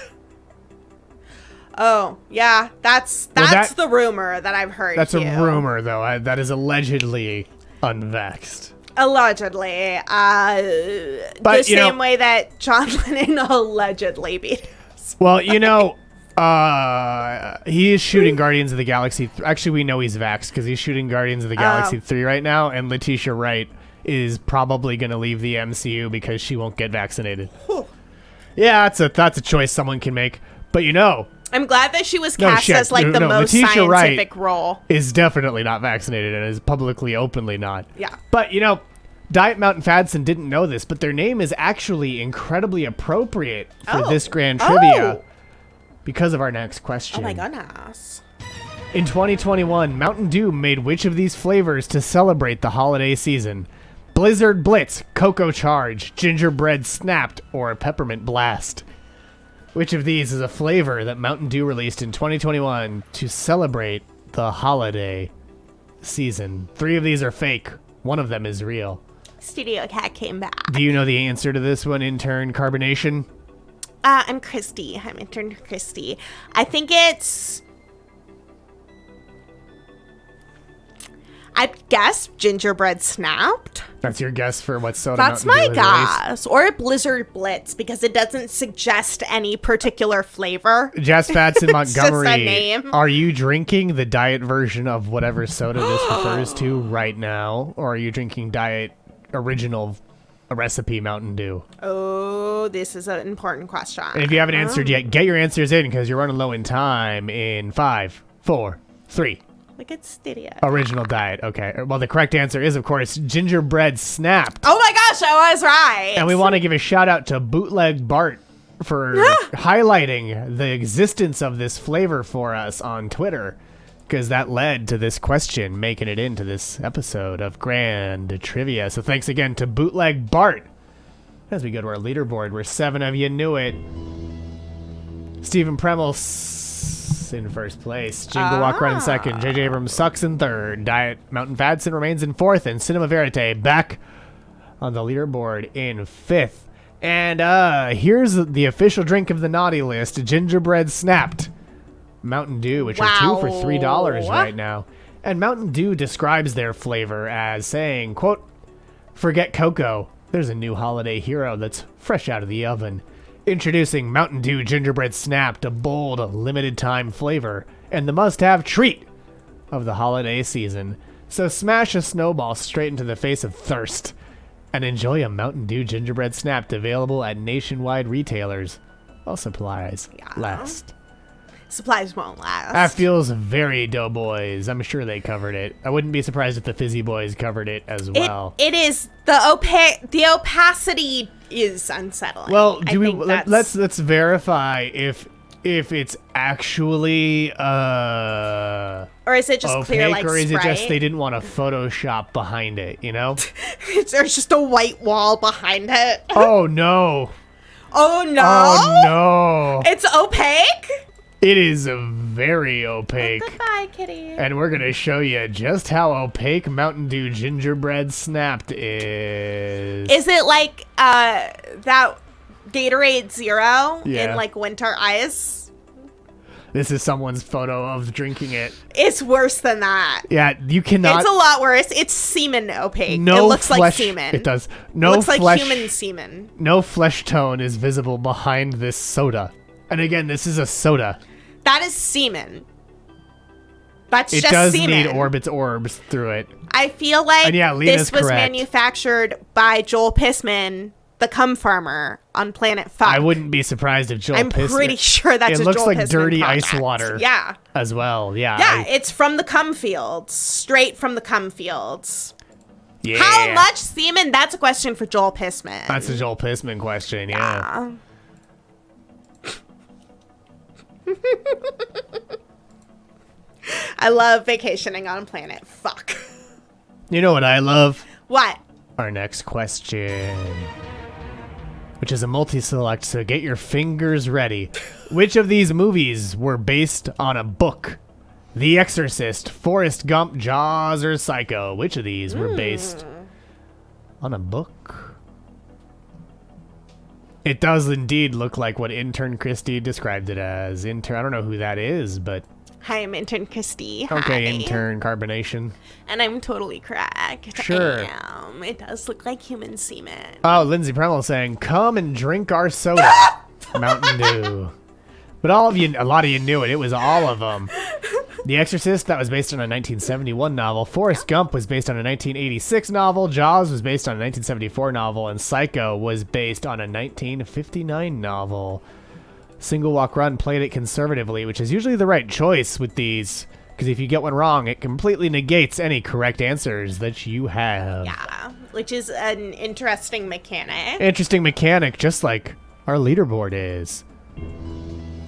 Oh yeah, that's the rumor that I've heard. That's Hugh. a rumor, though. That is allegedly unvexed. Allegedly, But, the same way that John Lennon allegedly beat us. Well, he is shooting Guardians of the Galaxy. Actually, we know he's vaxxed because he's shooting Guardians of the Galaxy 3 right now, and Letitia Wright is probably going to leave the MCU because she won't get vaccinated. Yeah, that's a choice someone can make. But I'm glad that she was cast as the most Letitia scientific Wright role. is definitely not vaccinated and is publicly, openly not. Yeah. But, Diet Mountain Fadson didn't know this, but their name is actually incredibly appropriate for this grand trivia because of our next question. Oh my goodness. In 2021, Mountain Dew made which of these flavors to celebrate the holiday season? Blizzard Blitz, Cocoa Charge, Gingerbread Snapped, or Peppermint Blast? Which of these is a flavor that Mountain Dew released in 2021 to celebrate the holiday season. 3 of these are fake. 1 of them is real. Studio Cat came back. Do you know the answer to this one, intern Carbonation? I'm Christy. I'm intern Christy. I think it's... I guess gingerbread snapped. That's your guess for what soda That's Mountain my Dew is guess. Or a Blizzard Blitz, because it doesn't suggest any particular flavor. Jazz Fats in It's just a Montgomery, name. are you drinking the diet version of whatever soda this refers to right now? Or are you drinking diet original recipe Mountain Dew? Oh, this is an important question. And if you haven't answered yet, get your answers in because you're running low in time in 5, 4, 3. Look at Studio. Original diet. Okay. Well, the correct answer is, of course, gingerbread snapped. Oh my gosh, I was right. And we want to give a shout out to Bootleg Bart for highlighting the existence of this flavor for us on Twitter, because that led to this question making it into this episode of Grand Trivia. So thanks again to Bootleg Bart. As we go to our leaderboard, where 7 of you knew it. Stephen Premels in first place. Jingle Walk Run in second. J.J. Abrams sucks in third. Diet Mountain Fadson remains in fourth. And Cinema Verite back on the leaderboard in fifth. And here's the official drink of the naughty list. Gingerbread Snapped. Mountain Dew, which are 2 for $3 right now. And Mountain Dew describes their flavor as saying, quote, "Forget cocoa. There's a new holiday hero that's fresh out of the oven. Introducing Mountain Dew Gingerbread Snapped, a bold, limited-time flavor, and the must-have treat of the holiday season. So smash a snowball straight into the face of thirst and enjoy a Mountain Dew Gingerbread Snapped, available at nationwide retailers while supplies last." Supplies won't last. That feels very Doughboys. I'm sure they covered it. I wouldn't be surprised if the Fizzy Boys covered it as well. It is the opacity is unsettling. Well, let's verify if it's actually or is it just opaque, clear like or is it just Sprite? they didn't want to Photoshop behind it, you know? There's just a white wall behind it. Oh no. Oh no. Oh no. It's opaque? It is very opaque. Goodbye, kitty. And we're going to show you just how opaque Mountain Dew Gingerbread Snapped is. Is it like that Gatorade Zero Yeah. in like winter ice? This is someone's photo of drinking it. It's worse than that. Yeah, you cannot. It's a lot worse. It's semen opaque. No it looks flesh, like semen. It does. No It looks flesh, like human semen. No flesh tone is visible behind this soda. And again, this is a soda. That is semen. That's It just does semen. need orbs through it. I feel like And yeah, Lena's this was correct. manufactured by Joel Pissman, the cum farmer on Planet Fuck. I wouldn't be surprised if Joel I'm Pissman- pretty sure that's It a looks Joel like Pissman dirty ice project. water. Yeah. As well, yeah. Yeah, it's from the cum fields. Straight from the cum fields. Yeah. How much semen? That's a question for Joel Pissman. That's a Joel Pissman question, yeah. I love vacationing on Planet Fuck. You know what I love? What? Our next question, which is a multi-select, so get your fingers ready. Which of these movies were based on a book? The Exorcist, Forrest Gump, Jaws, or Psycho? Which of these were based on a book? It does indeed look like what intern Christy described it as. I don't know who that is, but Hi, I'm intern Christy. okay, Hi. intern Carbonation. And I'm totally correct. Sure. It does look like human semen. Oh, Lindsay Premel saying, "Come and drink our soda, Mountain Dew." But a lot of you knew it. It was all of them. The Exorcist, that was based on a 1971 novel. Forrest Gump was based on a 1986 novel. Jaws was based on a 1974 novel. And Psycho was based on a 1959 novel. Single Walk Run played it conservatively, which is usually the right choice with these. Because if you get one wrong, it completely negates any correct answers that you have. Yeah, which is an interesting mechanic. Interesting mechanic, just like our leaderboard is.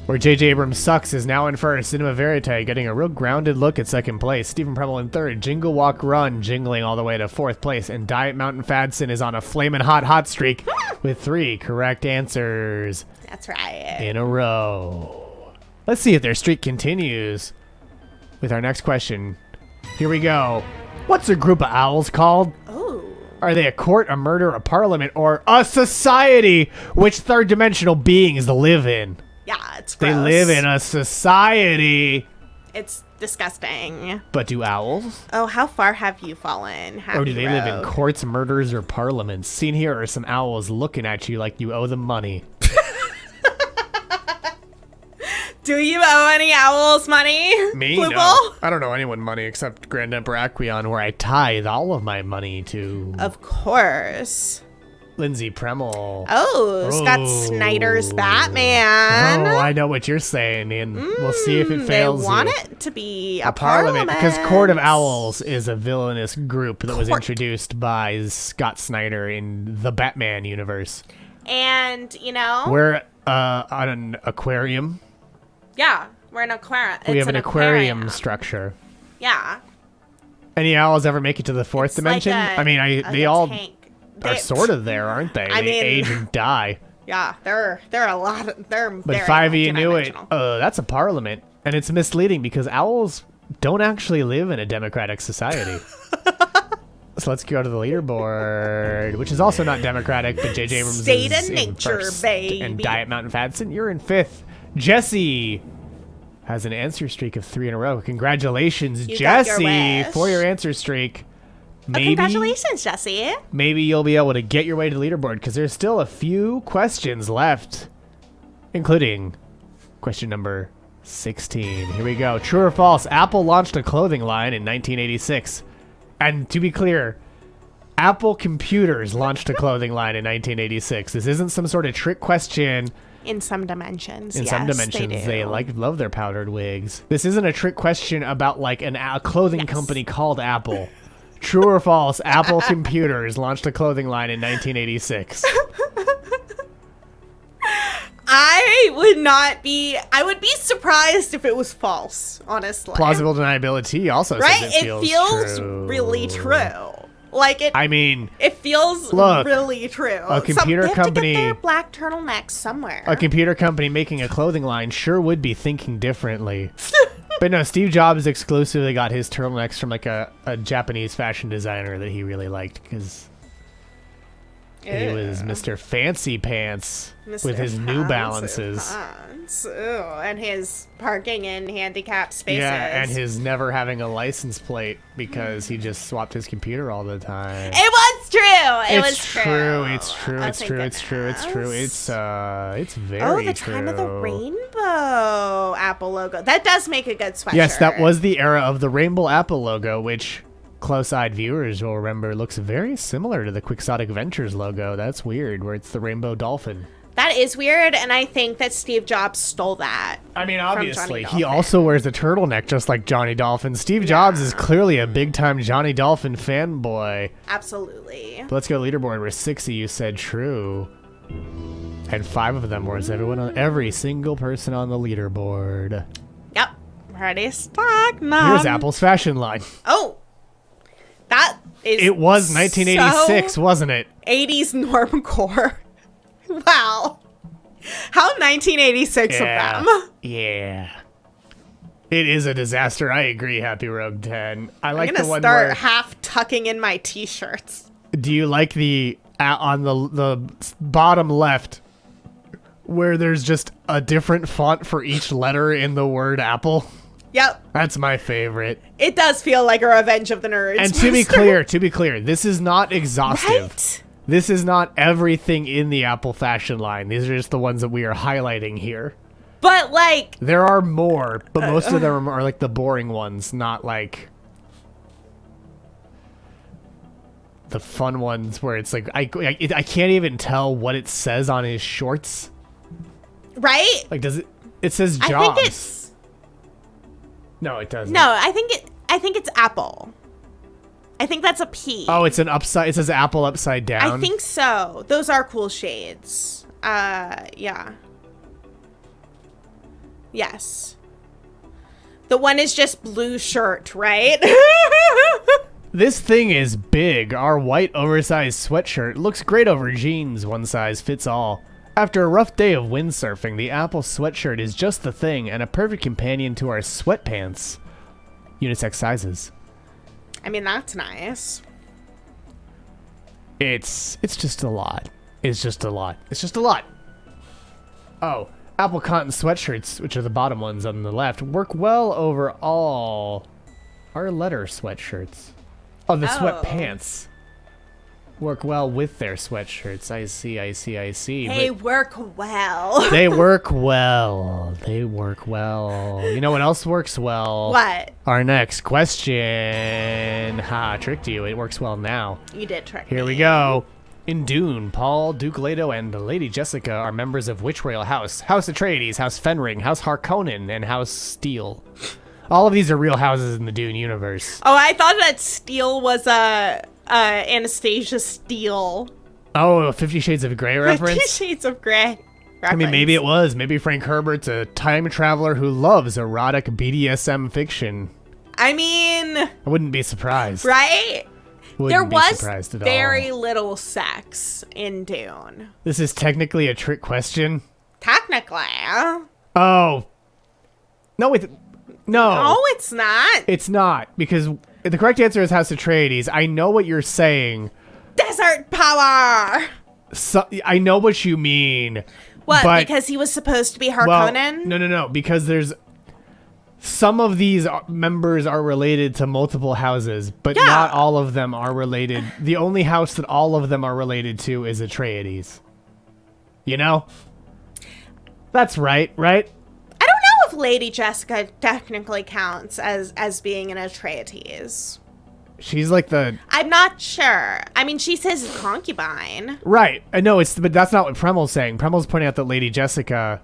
Where J.J. Abrams sucks is now in first. Cinema Verite getting a real grounded look at second place. Stephen Premel in third. Jingle Walk Run jingling all the way to fourth place. And Diet Mountain Fadson is on a flamin' hot streak with 3 correct answers That's right. in a row. Let's see if their streak continues with our next question. Here we go. What's a group of owls called? Oh. Are they a court, a murder, a parliament, or a society which third-dimensional beings live in? Yeah, it's gross. They live in a society. It's disgusting. But do owls? Oh, how far have you fallen? Or do they live in Rogue? courts, murders, or parliaments? Seen here are some owls looking at you like you owe them money. Do you owe any owls money? Me? Floople? No. I don't owe anyone money except Grand Emperor Aquarium, where I tithe all of my money to Of course. Lindsay Premel. Oh, Scott Oh. Snyder's Batman. Oh, I know what you're saying, and we'll see if it fails They want you. it to be a parliament. Because Court of Owls is a villainous group that was Court. introduced by Scott Snyder in the Batman universe. And, you know, We're on an aquarium. yeah, we're an aquarium. We It's have an aquarium structure. Yeah. Any owls ever make it to the fourth It's dimension? like I mean, like they a all tank. are They- sort of there, aren't they? I They mean- age and die. Yeah, they're a lot of, they're But very 5e knew it. multidimensional. That's a parliament. And it's misleading because owls don't actually live in a democratic society. So let's go to the leaderboard, which is also not democratic, but J.J. Abrams State is of in nature, first. baby. And Diet Mountain Fatson, you're in fifth. Jesse has an answer streak of 3 in a row. Congratulations, You got your Jesse, wish. for your answer streak. Oh, congratulations, Jesse. Maybe you'll be able to get your way to the leaderboard because there's still a few questions left, including question number 16. Here we go. True or false? Apple launched a clothing line in 1986. And to be clear, Apple Computers launched a clothing line in 1986. This isn't some sort of trick question. In some dimensions, In yes, some dimensions, they do. love their powdered wigs. This isn't a trick question about like a clothing Yes. company called Apple. True or false? Apple Computers launched a clothing line in 1986. I would be surprised if it was false, honestly. Plausible deniability also Right? says it feels true. really true. Like it I mean, it feels Look, really true. computer they have company- to get their black turtlenecks somewhere. a computer company making a clothing line sure would be thinking differently. But no, Steve Jobs exclusively got his turtlenecks from like a Japanese fashion designer that he really liked because he was Mr. Fancy Pants with Mr. his New Fancy Balances. Pants. Ooh, and his parking in handicapped spaces. Yeah, and his never having a license plate because he just swapped his computer all the time. It was true. It was It's true. true. It's true. Oh, It's thank true. It's true. It's true. goodness. It's very Oh, the true. time of the rainbow Apple logo. That does make a good sweatshirt. Yes, that was the era of the Rainbow Apple logo, which close-eyed viewers will remember looks very similar to the Quixotic Ventures logo. That's weird, where it's the rainbow dolphin. That is weird, and I think that Steve Jobs stole that. I mean, Johnny obviously, he Dolphin. also wears a turtleneck just like Johnny Dolphin. Steve Jobs is clearly a big-time Johnny Dolphin fanboy. Absolutely. But let's go to leaderboard where 6 of you said true. And 5 of them was every single person on the leaderboard. Yep. Ready, stock, none. Here's Apple's fashion line. Oh, that is. It was 1986, wasn't it? 80s normcore. Wow. How 1986 of them. Yeah. It is a disaster. I agree, Happy Rogue 10. I like I'm the gonna one start where... half tucking in my t-shirts. Do you like the... on the bottom left, where there's just a different font for each letter in the word Apple? Yep. That's my favorite. It does feel like a Revenge of the Nerds. And to be clear, this is not exhaustive. Right? This is not everything in the Apple fashion line. These are just the ones that we are highlighting here. But like, There are more, but most of them are like the boring ones, not like the fun ones where it's like I can't even tell what it says on his shorts. right? Like, does it? It says I Jobs. think it's No, it doesn't. no. I think it's Apple. I think that's a P. Oh, it's an upside. It says Apple upside down. I think so. Those are cool shades. Yeah. Yes. The one is just blue shirt, right? This thing is big. Our white oversized sweatshirt looks great over jeans. One size fits all. After a rough day of windsurfing, the Apple sweatshirt is just the thing and a perfect companion to our sweatpants. Unisex sizes. I mean, that's nice. It's just a lot. It's just a lot. It's just a lot. Oh, apple cotton sweatshirts, which are the bottom ones on the left, work well over all our letter sweatshirts. Oh, the sweatpants work well with their sweatshirts. I see. They work well. They work well. They work well. You know what else works well? What? Our next question. Ha, tricked you. It works well now. You did trick me. Here we go. In Dune, Paul, Duke Leto, and Lady Jessica are members of which royal house? House Atreides, House Fenring, House Harkonnen, and House Steele. All of these are real houses in the Dune universe. Oh, I thought that Steele was Anastasia Steele. Oh, 50 Shades of Grey reference? 50 Shades of Grey. I mean, maybe it was. Maybe Frank Herbert's a time traveler who loves erotic BDSM fiction. I mean... I wouldn't be surprised. Right? Wouldn't There be was surprised at very all. little sex in Dune. This is technically a trick question. Technically. Oh. No, wait. No. No, it's not. It's not, because the correct answer is House Atreides. I know what you're saying. Desert power. So, I know what you mean. What, but, because he was supposed to be well, Harkonnen? No, because there's... Some of these members are related to multiple houses, but Yeah. not all of them are related. The only house that all of them are related to is Atreides. You know? That's right? I don't know if Lady Jessica technically counts as being an Atreides. She's like the... I'm not sure. I mean, she says concubine. Right. I know, but that's not what Premel's saying. Premel's pointing out that Lady Jessica...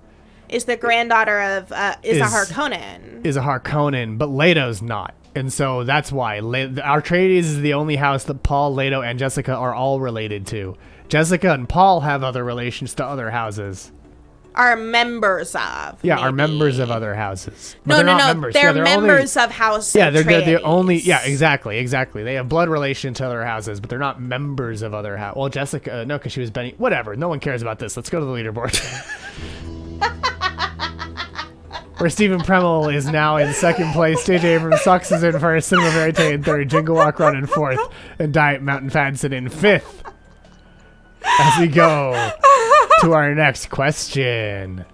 Is the granddaughter of is a Is- Harkonnen. is a Harkonnen, but Leto's not. And so that's why. Atreides is the only house that Paul, Leto, and Jessica are all related to. Jessica and Paul have other relations to other houses. Are members of. Yeah, are maybe. members of other houses. But No, they're no, not no. members. They're Yeah, members of House Yeah, they're the Atreides. only... Yeah, exactly. They have blood relation to other houses, but they're not members of other houses. Well, Jessica... no, because she was Benny... Whatever. No one cares about this. Let's go to the leaderboard. Where Stephen Premel is now in second place, J.J. Abrams sucks is in first, Cinema Verite in third, Jingle Walk Run in fourth, and Diet Mountain Fanson in fifth. As we go to our next question,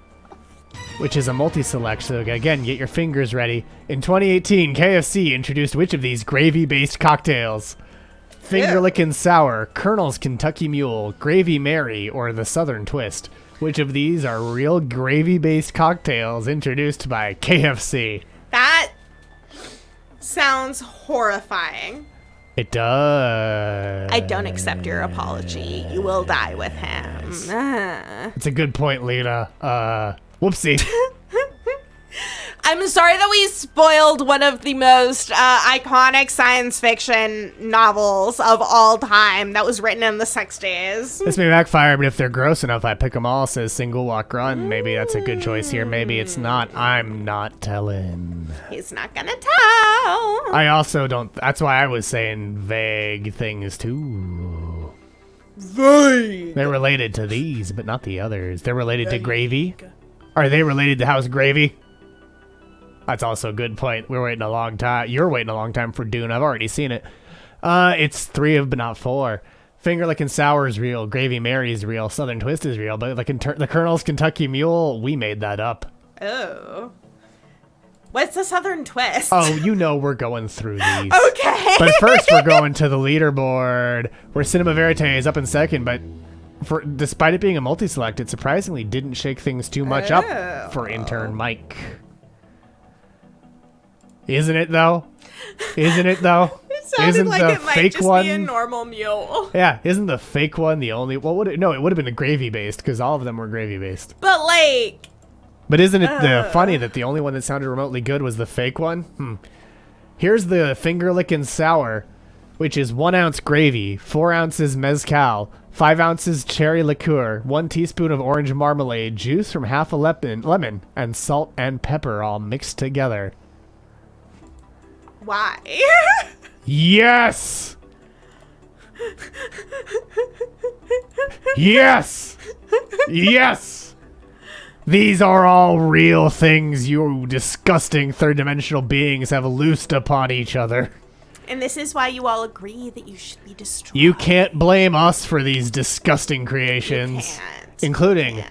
which is a multi-select, so again, get your fingers ready. In 2018, KFC introduced which of these gravy-based cocktails? Finger Lickin' Sour, Colonel's Kentucky Mule, Gravy Mary, or the Southern Twist? Which of these are real gravy-based cocktails introduced by KFC? That sounds horrifying. It does. I don't accept your apology. You will die with him. It's a good point, Lena. Whoopsie. I'm sorry that we spoiled one of the most iconic science fiction novels of all time that was written in the 60s. This may backfire, but if they're gross enough, I pick them all. Says Single Walk Run. Maybe that's a good choice here. Maybe it's not. I'm not telling. He's not gonna tell. I also don't. That's why I was saying vague things too. Vague. They're related to these, but not the others. They're related to gravy. Are they related to House Gravy? That's also a good point. We're waiting a long time. You're waiting a long time for Dune. I've already seen it. It's 3 of, but not 4. Finger Lickin' Sour is real. Gravy Mary is real. Southern Twist is real. But the Colonel's Kentucky Mule, we made that up. Oh. What's the Southern Twist? Oh, you know we're going through these. Okay. But first, we're going to the leaderboard, where Cinema Verite is up in second. But despite it being a multi-select, it surprisingly didn't shake things too much up for intern Mike. Isn't it though? Isn't it though? It sounded Isn't like the it might fake just one? be a normal mule. Yeah, isn't the fake one the only? Well, no, it would have been a gravy based because all of them were gravy based. But like, But isn't it funny that the only one that sounded remotely good was the fake one? Here's the Finger Lickin' Sour, which is 1 ounce gravy, 4 ounces mezcal, 5 ounces cherry liqueur, 1 teaspoon of orange marmalade, juice from half a lemon, and salt and pepper all mixed together. why? Yes! Yes! Yes! These are all real things you disgusting third-dimensional beings have loosed upon each other. And this is why you all agree that you should be destroyed. You can't blame us for these disgusting creations, including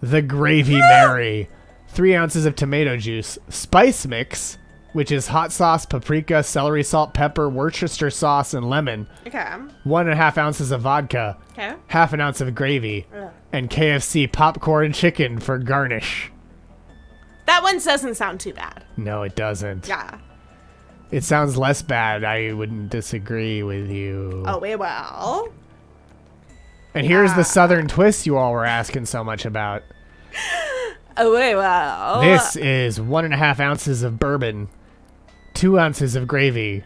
the Gravy Mary. 3 ounces of tomato juice, spice mix, which is hot sauce, paprika, celery, salt, pepper, Worcester sauce, and lemon. Okay. 1.5 ounces of vodka. Okay. Half an ounce of gravy. And KFC popcorn chicken for garnish. That one doesn't sound too bad. No, it doesn't. Yeah. It sounds less bad. I wouldn't disagree with you. Oh, we will. And here's the southern twist you all were asking so much about. Oh, we will. This is 1.5 ounces of bourbon, 2 ounces of gravy,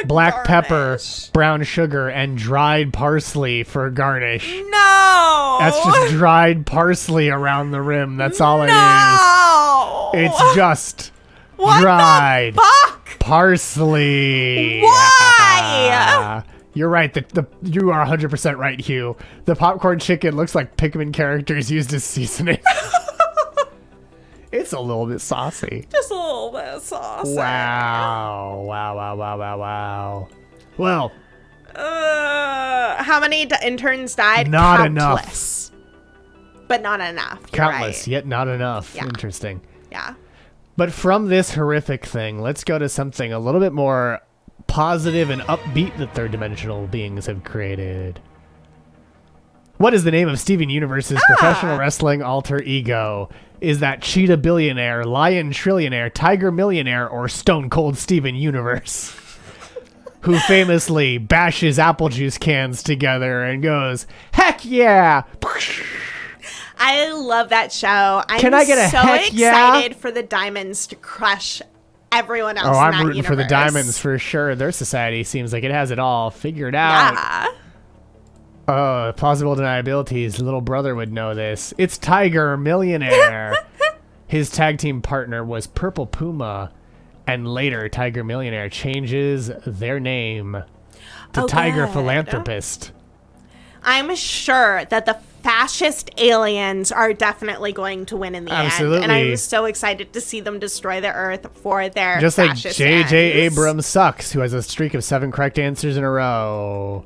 black pepper, brown sugar, and dried parsley for garnish. No! That's just dried parsley around the rim. That's all it is. No! It's just What dried the fuck? parsley. Why? You're right. You are 100% right, Hugh. The popcorn chicken looks like Pikmin characters used as seasoning. It's a little bit saucy. Just a little bit saucy. Wow. Wow. Well, how many interns died? Not Countless. But not enough. You're countless, right. yet not enough. Yeah. Interesting. Yeah. But from this horrific thing, let's go to something a little bit more positive and upbeat that third dimensional beings have created. What is the name of Steven Universe's professional wrestling alter ego? Is that Cheetah Billionaire, Lion Trillionaire, Tiger Millionaire, or Stone Cold Steven Universe? Who famously bashes apple juice cans together and goes, heck yeah! I love that show. Can I get a so heck yeah? excited for the Diamonds to crush everyone else Oh, in I'm that rooting for the universe. Diamonds for sure. Their society seems like it has it all figured out. Yeah. Oh, plausible deniabilities. Little brother would know this. It's Tiger Millionaire. His tag team partner was Purple Puma. And later, Tiger Millionaire changes their name to Tiger good. Philanthropist. I'm sure that the fascist aliens are definitely going to win in the end. And I'm so excited to see them destroy the Earth for their Just like fascist J.J. ends. Abrams sucks, who has a streak of 7 correct answers in a row.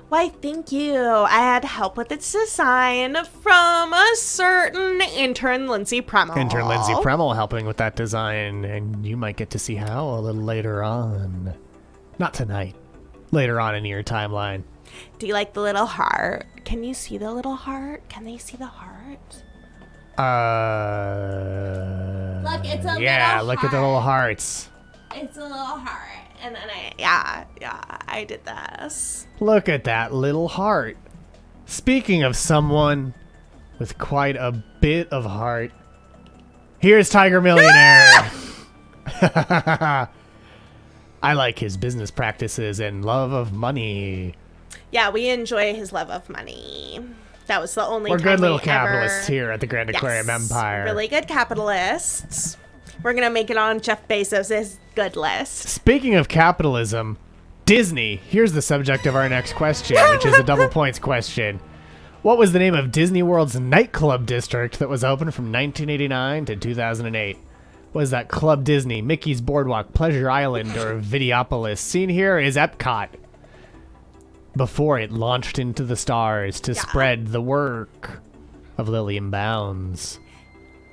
Why, thank you. I had help with its design from a certain intern, Lindsay Premel. Intern Lindsay Premel helping with that design, and you might get to see how a little later on. Not tonight. Later on in your timeline. Do you like the little heart? Can you see the little heart? Can they see the heart? Look, it's a yeah, little look at the little hearts. It's a little heart. And then I did this. Look at that little heart. Speaking of someone with quite a bit of heart, here's Tiger Millionaire. I like his business practices and love of money. Yeah, we enjoy his love of money. That was the only We're time good little we capitalists ever... here at the Grand Aquarium Empire. Really good capitalists. We're going to make it on Jeff Bezos' good list. Speaking of capitalism, Disney. Here's the subject of our next question, which is a double points question. What was the name of Disney World's nightclub district that was open from 1989 to 2008? Was that Club Disney, Mickey's Boardwalk, Pleasure Island, or Videopolis? Seen here is Epcot. Before it launched into the stars to spread the work of Lillian Bounds.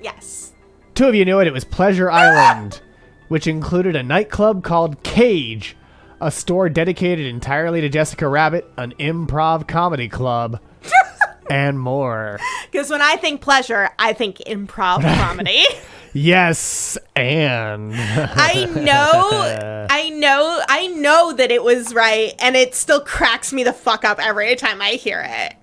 Yes. 2 of you knew it. It was Pleasure Island, which included a nightclub called Cage, a store dedicated entirely to Jessica Rabbit, an improv comedy club, and more. Because when I think pleasure, I think improv comedy. Yes, and I know that it was right, and it still cracks me the fuck up every time I hear it.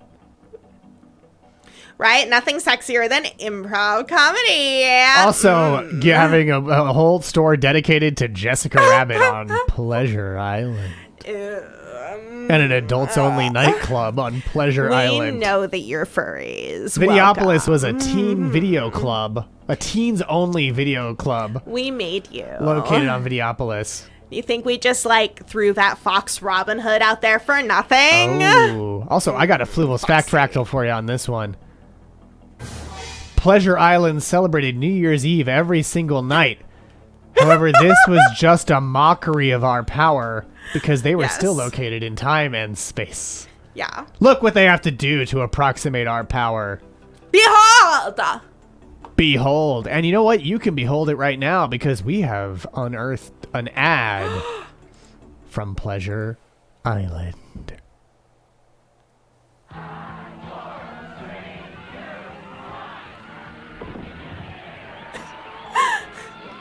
Right? Nothing sexier than improv comedy. Also, having a whole store dedicated to Jessica Rabbit on Pleasure Island. And an adults-only nightclub on Pleasure Island. We know that you're furries. Videopolis was a Welcome. teen video club. A teens-only video club. We made you. Located on Videopolis. You think we just, threw that Fox Robin Hood out there for nothing? Oh. Also, I got a Fluvel's fact fractal for you on this one. Pleasure Island celebrated New Year's Eve every single night. However, this was just a mockery of our power. because they were Yes. still located in time and space. Yeah. Look what they have to do to approximate our power. Behold! Behold. And you know what? You can behold it right now because we have unearthed an ad from Pleasure Island.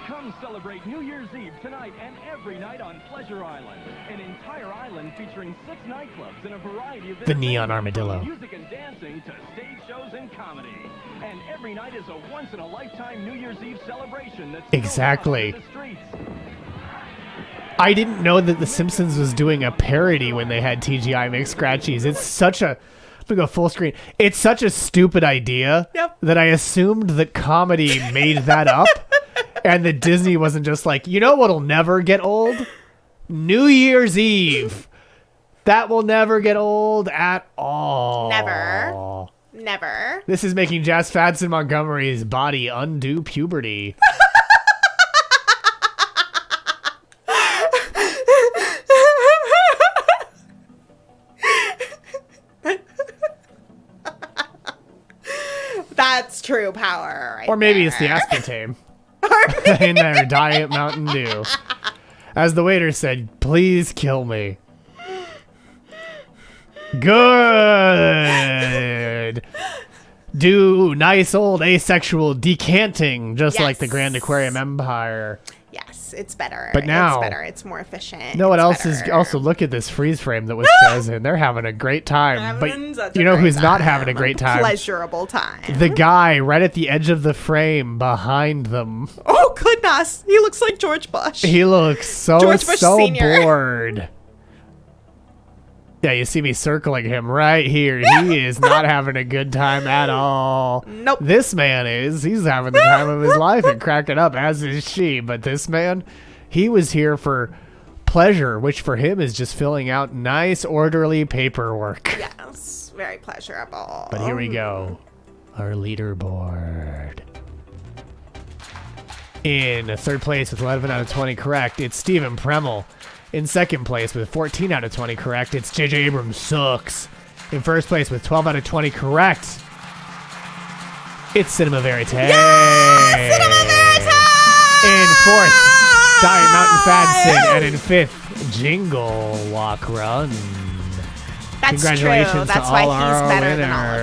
Come celebrate New Year's Eve tonight and every night on Pleasure Island. An entire island featuring 6 nightclubs and a variety of The Neon entertainment, Armadillo. from music and dancing to stage shows and comedy. And every night is a once-in-a-lifetime New Year's Eve celebration that's Exactly. the streets. I didn't know that The Simpsons was doing a parody when they had TGI McScratchies. It's such a... Let me go full screen. It's such a stupid idea that I assumed that comedy made that up. And that Disney wasn't just like, you know what'll never get old? New Year's Eve. That will never get old at all. Never. This is making Jazz Fadson Montgomery's body undo puberty. That's true power, right? Or maybe there. it's the aspartame in their Diet Mountain Dew. As the waiter said, please kill me. Good. Do nice old asexual decanting, just like the Yes. Grand Aquarium Empire. Yes, it's better. But now- it's better. It's more efficient. You know what It's else is better. also, look at this freeze frame that was chosen. They're having a great time. Having such But a you know great who's not time. having a great time? Pleasurable time. The guy right at the edge of the frame behind them. Oh goodness, he looks like George Bush. He looks so George Bush Sr.. bored. Yeah, you see me circling him right here. He is not having a good time at all. Nope. This man is. He's having the time of his life and cracking up, as is she. But this man, he was here for pleasure, which for him is just filling out nice, orderly paperwork. Yes, very pleasurable. But here we go. Our leaderboard. In third place with 11 out of 20 correct, it's Stephen Premmel. In second place with 14 out of 20 correct, it's JJ Abrams Sucks. In first place with 12 out of 20 correct, it's Cinema Verite. Cinema Verite! In fourth, Diet Mountain Fadson. And in fifth, Jingle Walk Run. That's Congratulations true. That's to why all he's our better winners. than all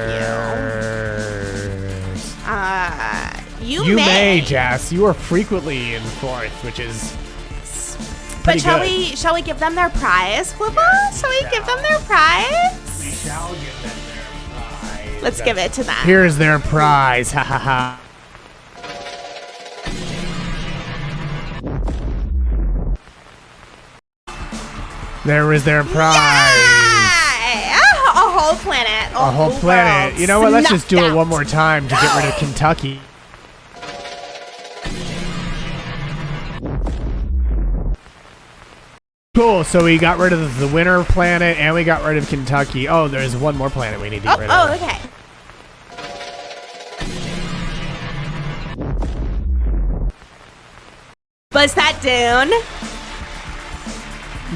of you. You may, Jess. You are frequently in fourth, which is But pretty shall we give them their prize, Flippa? Shall we give them their prize? We shall give them their prize. Let's give it to them. Here's their prize. Ha ha ha. There was their prize. Yay! A whole planet. A whole planet. world You know what? Let's just do snuffed it one out. more time to get rid of Kentucky. Cool. So we got rid of the winter planet and we got rid of Kentucky. Oh, there's one more planet we need to get rid of. Oh, okay. Was that Dune?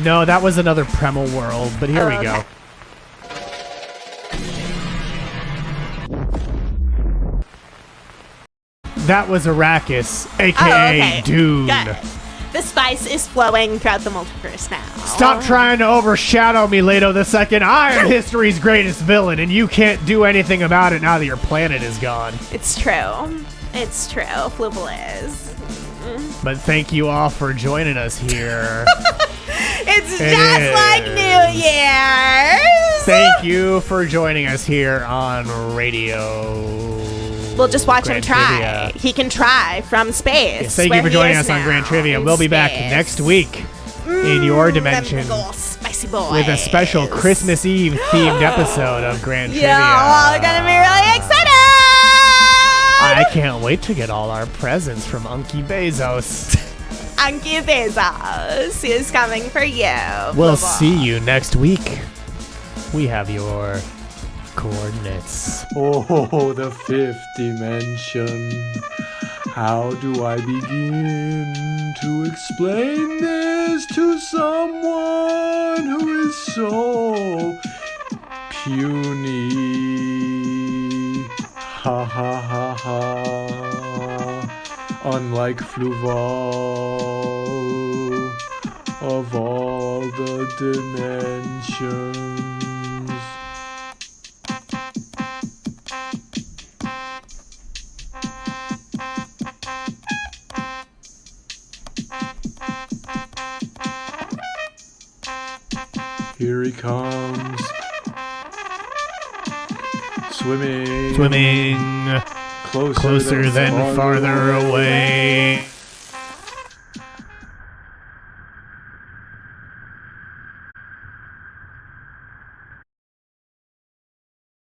No, that was another Premel world, but here Oh, we go. okay. That was Arrakis, aka Oh, okay. Dune. Good. The spice is flowing throughout the multiverse now. Stop trying to overshadow me, Leto II. I am history's greatest villain, and you can't do anything about it now that your planet is gone. It's true. It's true. Flubble is. But thank you all for joining us here. It's It just like is. New Year's. Thank you for joining us here on radio. We'll just watch Grand him try. Trivia. He can try from space. Yes, thank where you for he joining is us on now, Grand Trivia. in We'll be back space. next week in your dimension Them big ol' spicy boys. with a special Christmas Eve themed episode of Grand Trivia. Yeah, we're all gonna be really excited. I can't wait to get all our presents from Unky Bezos. Unky Bezos is coming for you. We'll Flubble. see you next week. We have your coordinates. Oh, the fifth dimension. How do I begin to explain this to someone who is so puny? Ha ha ha ha. Unlike Fluval of all the dimensions. Here he comes. Swimming. Swimming Closer than farther away.